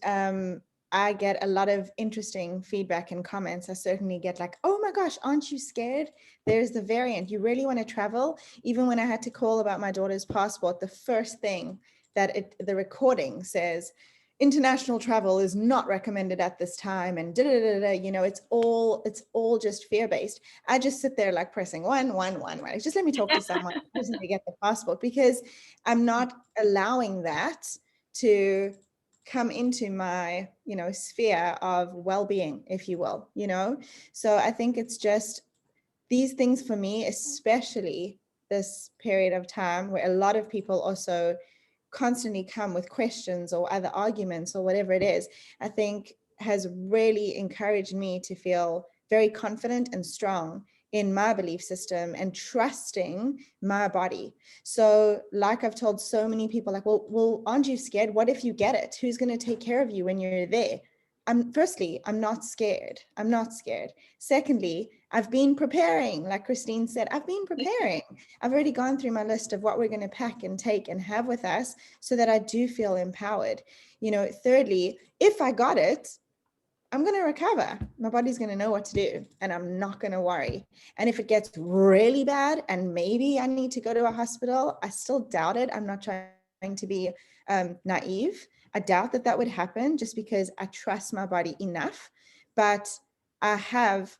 I get a lot of interesting feedback and comments. I certainly get like, oh my gosh, aren't you scared? There's the variant. You really want to travel? Even when I had to call about my daughter's passport, the first thing that the recording says, international travel is not recommended at this time, and it's all just fear-based. I just sit there like pressing one, right? Just let me talk to someone who's going to get the passport, because I'm not allowing that to come into my sphere of well-being, if you will. So I think it's just these things for me, especially this period of time where a lot of people also constantly come with questions or other arguments or whatever it is, I think has really encouraged me to feel very confident and strong in my belief system and trusting my body. So like I've told so many people, like, well, aren't you scared? What if you get it? Who's going to take care of you when you're there? Firstly, I'm not scared. I'm not scared. Secondly, I've been preparing, like Christine said, I've been preparing. I've already gone through my list of what we're going to pack and take and have with us so that I do feel empowered. Thirdly, if I got it, I'm going to recover. My body's going to know what to do, and I'm not going to worry. And if it gets really bad and maybe I need to go to a hospital, I still doubt it. I'm not trying to be naive. I doubt that would happen, just because I trust my body enough. But I have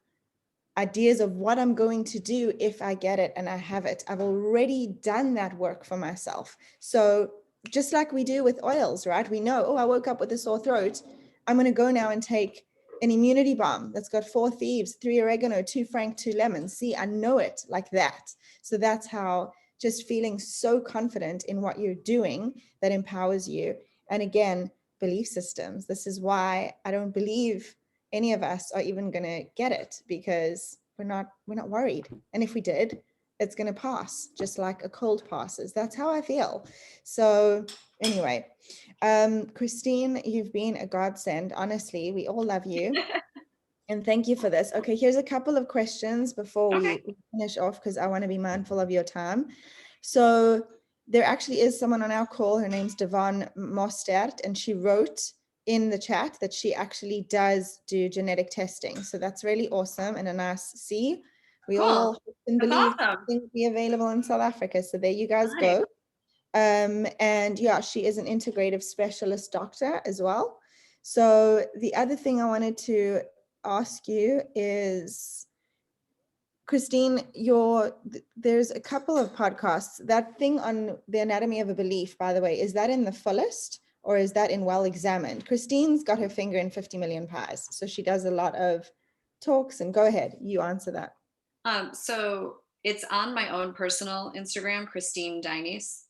ideas of what I'm going to do if I get it and I have it. I've already done that work for myself. So just like we do with oils, right? We know, oh, I woke up with a sore throat. I'm going to go now and take an immunity balm that's got 4 thieves, 3 oregano, 2 frank, 2 lemons. See, I know it like that. So that's how, just feeling so confident in what you're doing, that empowers you. And again, belief systems. This is why I don't believe any of us are even going to get it, because we're not worried. And if we did, it's going to pass, just like a cold passes. That's how I feel. So anyway, Christine, you've been a godsend. Honestly, we all love you. And thank you for this. Okay, here's a couple of questions before we finish off, because I want to be mindful of your time. So there actually is someone on our call. Her name's Devon Mostert, and she wrote in the chat that she actually does do genetic testing. So that's really awesome and a nice see. We Cool. all hope and That's believe awesome. things be available in South Africa. So there you guys go. And yeah, she is an integrative specialist doctor as well. So the other thing I wanted to ask you is, Christine, there's a couple of podcasts. That thing on the anatomy of a belief, by the way, is that in the fullest or is that in Well Examined? Christine's got her finger in 50 million pies. So she does a lot of talks? And go ahead, you answer that. So it's on my own personal Instagram, Christine Dionese,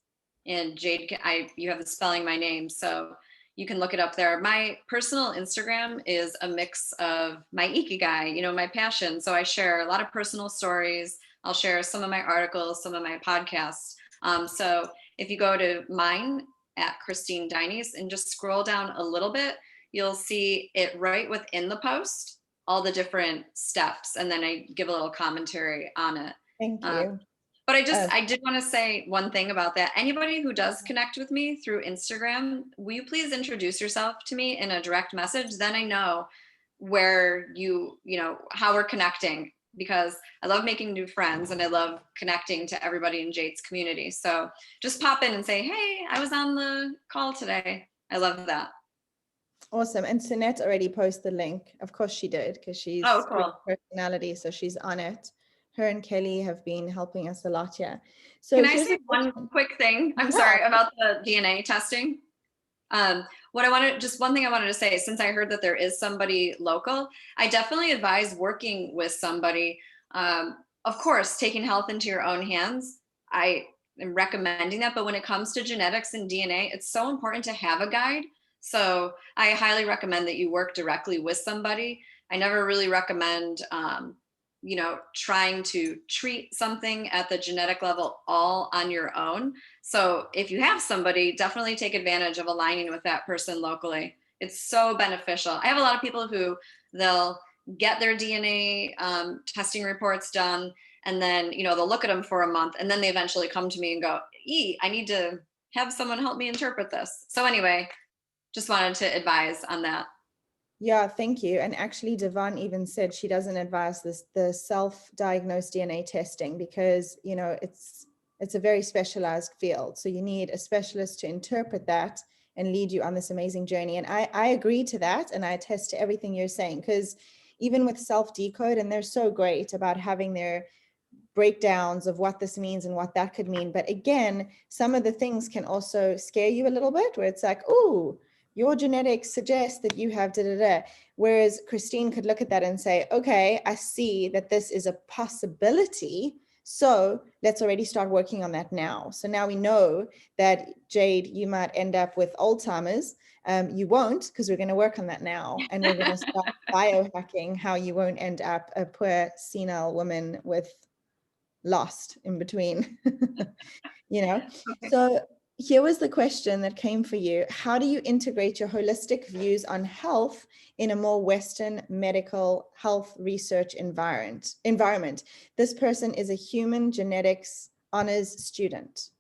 and Jade. You have the spelling my name, so you can look it up there. My personal Instagram is a mix of my ikigai, my passion. So I share a lot of personal stories. I'll share some of my articles, some of my podcasts. So if you go to mine at Christine Dionese and just scroll down a little bit, you'll see it right within the post, all the different steps, and then I give a little commentary on it. Thank Um, you. but I did want to say one thing about that. Anybody who does connect with me through Instagram, will you please introduce yourself to me in a direct message? Then I know where how we're connecting, because I love making new friends and I love connecting to everybody in Jade's community. So just pop in and say, hey, I was on the call today. I love that. Awesome. And Sunette already posted the link. Of course she did, because she's Cool. personality, so she's on it. Her and Kelly have been helping us a lot here. So can I here's say one quick thing? I'm sorry about the DNA testing. Just one thing I wanted to say, since I heard that there is somebody local, I definitely advise working with somebody. Of course, taking health into your own hands, I am recommending that. But when it comes to genetics and DNA, it's so important to have a guide. So I highly recommend that you work directly with somebody. I never really recommend, trying to treat something at the genetic level all on your own. So if you have somebody, definitely take advantage of aligning with that person locally. It's so beneficial. I have a lot of people who they'll get their DNA testing reports done, and then they'll look at them for a month, and then they eventually come to me and go, I need to have someone help me interpret this. So anyway, just wanted to advise on that. Yeah, thank you. And actually, Devon even said she doesn't advise the self-diagnosed DNA testing, because it's a very specialized field. So you need a specialist to interpret that and lead you on this amazing journey. And I agree to that, and I attest to everything you're saying, because even with self-decode, and they're so great about having their breakdowns of what this means and what that could mean. But again, some of the things can also scare you a little bit, where it's like, oh, your genetics suggest that you have da da da. Whereas Christine could look at that and say, okay, I see that this is a possibility. So let's already start working on that now. So now we know that, Jade, you might end up with Alzheimer's. You won't, because we're going to work on that now. And we're going to start biohacking how you won't end up a poor senile woman with lost in between. Okay. So here was the question that came for you. How do you integrate your holistic views on health in a more Western medical health research environment? This person is a human genetics honors student.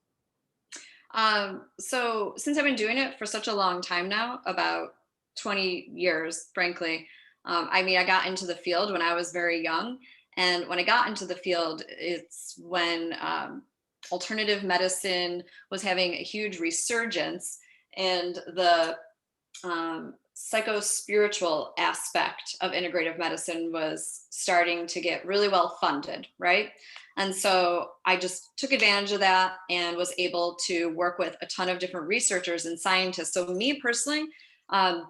So since I've been doing it for such a long time now, about 20 years, frankly, I got into the field when I was very young. And when I got into the field, it's when alternative medicine was having a huge resurgence, and the psycho-spiritual aspect of integrative medicine was starting to get really well funded, right? And so I just took advantage of that and was able to work with a ton of different researchers and scientists. So me personally, I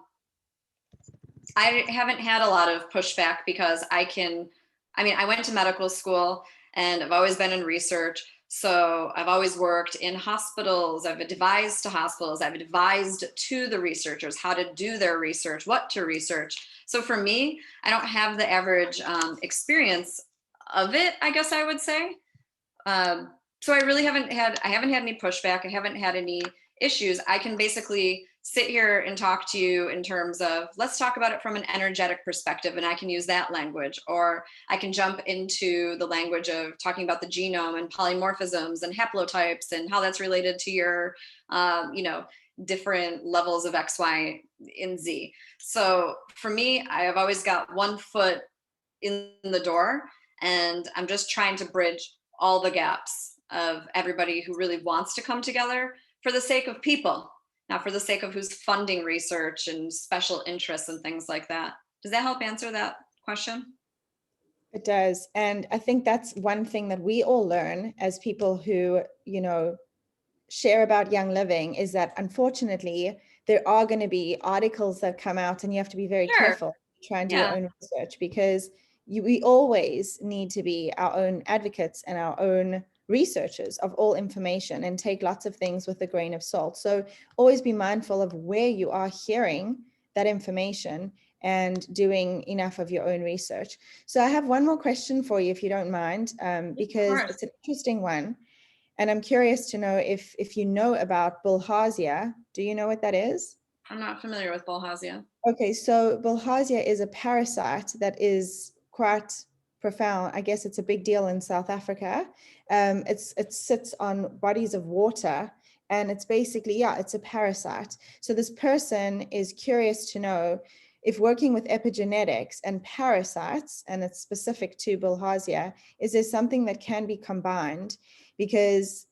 haven't had a lot of pushback, because I went to medical school and I've always been in research. So I've always worked in hospitals. I've advised to hospitals. I've advised to the researchers how to do their research, what to research. So for me, I don't have the average experience of it, I guess I would say. So I really haven't had any pushback. I haven't had any issues. I can basically sit here and talk to you in terms of, let's talk about it from an energetic perspective, and I can use that language, or I can jump into the language of talking about the genome and polymorphisms and haplotypes and how that's related to your, different levels of X, Y, and Z. So for me, I have always got one foot in the door, and I'm just trying to bridge all the gaps of everybody who really wants to come together for the sake of people, not for the sake of who's funding research and special interests and things like that. Does that help answer that question? It does. And I think that's one thing that we all learn as people who, share about Young Living, is that unfortunately there are going to be articles that come out, and you have to be very careful to try and do your own research, because we always need to be our own advocates and our own researchers of all information, and take lots of things with a grain of salt. So always be mindful of where you are hearing that information and doing enough of your own research. So I have one more question for you, if you don't mind, Of because course. it's an interesting one. And I'm curious to know if you know about bilharzia. Do you know what that is? I'm not familiar with Bilharzia. Okay, so bilharzia is a parasite that is quite profound. I guess it's a big deal in South Africa. It sits on bodies of water, and it's basically, yeah, it's a parasite. So this person is curious to know if working with epigenetics and parasites, and it's specific to bilharzia, is there something that can be combined? Because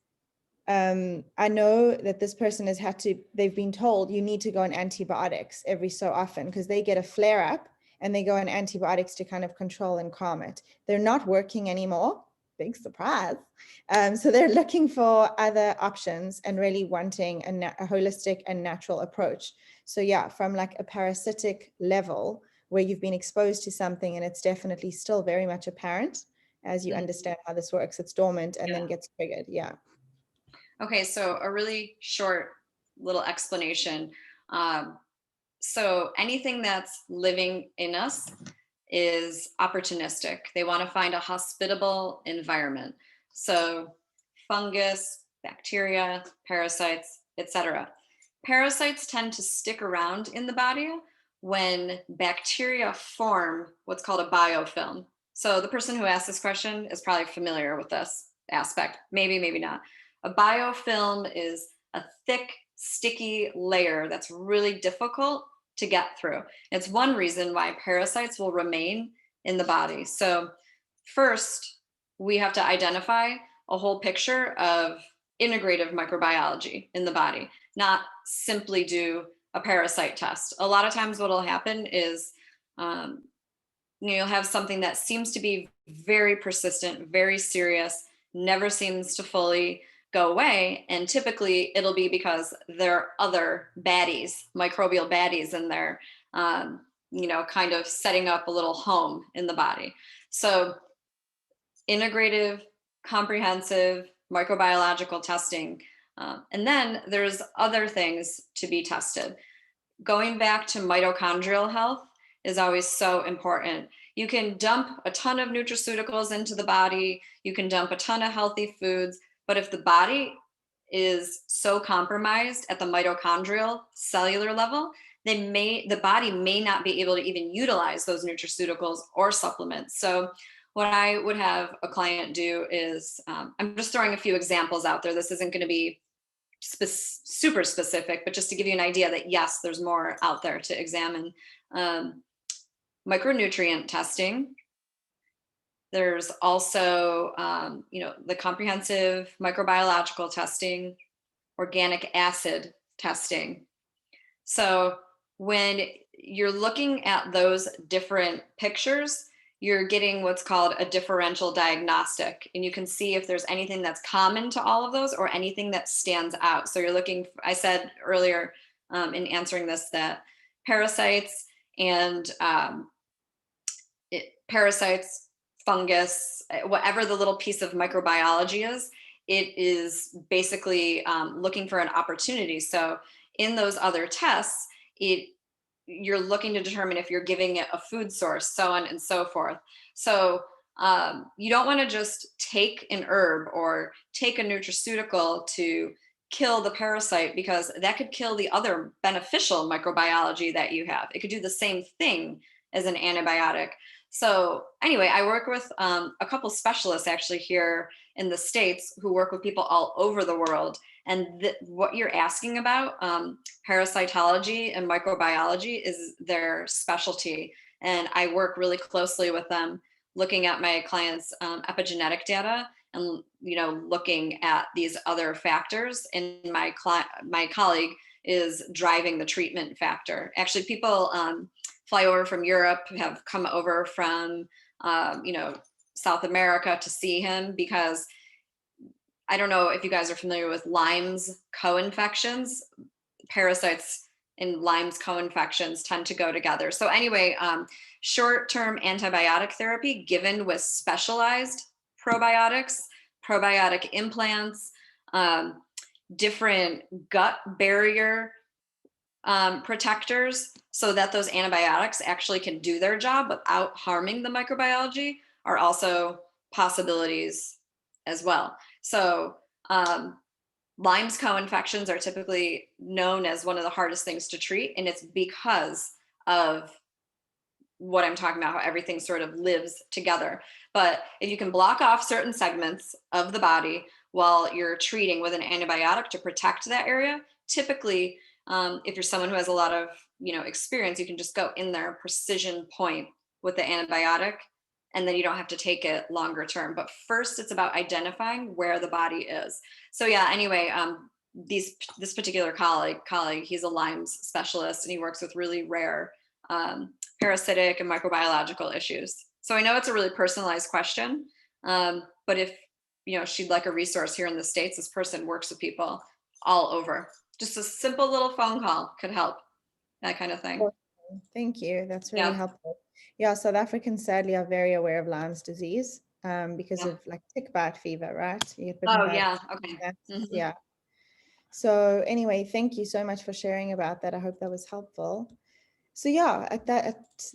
I know that this person has had to, they've been told you need to go on antibiotics every so often because they get a flare up and they go on antibiotics to kind of control and calm it. They're not working anymore. Big surprise. So they're looking for other options and really wanting a holistic and natural approach. So yeah, from like a parasitic level where you've been exposed to something and it's definitely still very much apparent as you understand how this works. It's dormant and then gets triggered. Yeah. Okay, so a really short little explanation. Um, so anything that's living in us is opportunistic. They want to find a hospitable environment. So fungus, bacteria, parasites, etc. Parasites tend to stick around in the body when bacteria form what's called a biofilm. So the person who asked this question is probably familiar with this aspect. Maybe, maybe not. A biofilm is a thick, sticky layer that's really difficult to get through. It's one reason why parasites will remain in the body. So, first, we have to identify a whole picture of integrative microbiology in the body, not simply do a parasite test. A lot of times, what will happen is um, you'll have something that seems to be very persistent, very serious, never seems to fully go away. And typically it'll be because there are other baddies, microbial baddies in there, kind of setting up a little home in the body. So integrative, comprehensive microbiological testing. And then there's other things to be tested. Going back to mitochondrial health is always so important. You can dump a ton of nutraceuticals into the body, you can dump a ton of healthy foods, but if the body is so compromised at the mitochondrial cellular level, the body may not be able to even utilize those nutraceuticals or supplements. So what I would have a client do is, I'm just throwing a few examples out there. This isn't going to be super specific, but just to give you an idea that yes, there's more out there to examine. Micronutrient testing. There's also, the comprehensive microbiological testing, organic acid testing. So when you're looking at those different pictures, you're getting what's called a differential diagnostic, and you can see if there's anything that's common to all of those or anything that stands out. So you're looking, I said earlier in answering this, that parasites and parasites, fungus, whatever the little piece of microbiology is, it is basically looking for an opportunity. So in those other tests, you're looking to determine if you're giving it a food source, so on and so forth. So you don't want to just take an herb or take a nutraceutical to kill the parasite, because that could kill the other beneficial microbiology that you have. It could do the same thing as an antibiotic. So anyway, I work with a couple specialists actually here in the States who work with people all over the world. And what you're asking about, parasitology and microbiology, is their specialty. And I work really closely with them, looking at my clients' epigenetic data and looking at these other factors. And my colleague is driving the treatment factor. Actually, people fly over from Europe, have come over from South America to see him, because I don't know if you guys are familiar with Lyme's co-infections. Parasites and Lyme's co-infections tend to go together. So anyway, short-term antibiotic therapy given with specialized probiotics, probiotic implants, different gut barrier protectors, so that those antibiotics actually can do their job without harming the microbiology, are also possibilities as well. So Lyme's co-infections are typically known as one of the hardest things to treat, and it's because of what I'm talking about, how everything sort of lives together. But if you can block off certain segments of the body while you're treating with an antibiotic to protect that area, typically, if you're someone who has a lot of experience, you can just go in there, precision point with the antibiotic, and then you don't have to take it longer term. But first, it's about identifying where the body is. So yeah. Anyway, this particular colleague, he's a Lyme's specialist, and he works with really rare parasitic and microbiological issues. So I know it's a really personalized question, but if she'd like a resource here in the States, this person works with people all over. Just a simple little phone call could help, that kind of thing. Thank you. That's really Yeah. helpful. Yeah, South Africans sadly are very aware of Lyme's disease because Yeah. of like tick bite fever, right? You get bitten Oh by yeah. Okay. bats. Yeah. So anyway, thank you so much for sharing about that. I hope that was helpful. So yeah, at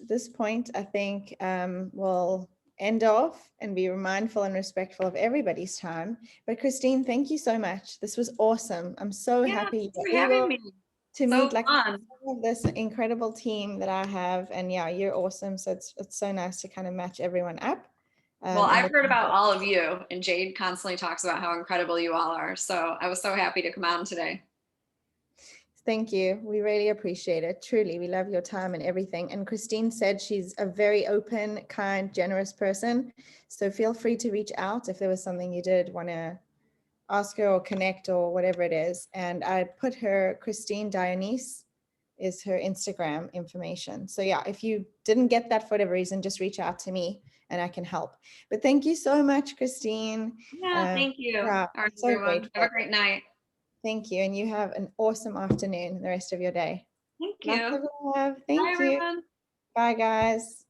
this point, I think we'll end off and be mindful and respectful of everybody's time. But Christine, thank you so much. This was awesome. I'm so Yeah, happy thanks for we having will me. to So meet like fun. this incredible team that I have. And yeah, you're awesome. So it's so nice to kind of match everyone up. Well, And I've heard about all of you, and Jade constantly talks about how incredible you all are. So I was so happy to come on today. thank you. We really appreciate it. Truly, we love your time and everything. And Christine said she's a very open, kind, generous person. So feel free to reach out if there was something you did want to ask her or connect or whatever it is. And I put her, Christine Dionese is her Instagram information. So yeah, if you didn't get that for whatever reason, just reach out to me and I can help. But thank you so much, Christine. Yeah, thank you. Yeah, All right, so everyone. Have grateful. a great night. Thank you. And you have an awesome afternoon, the rest of your day. Thank Lots you. of love. Bye, Thank you. everyone. Bye, guys.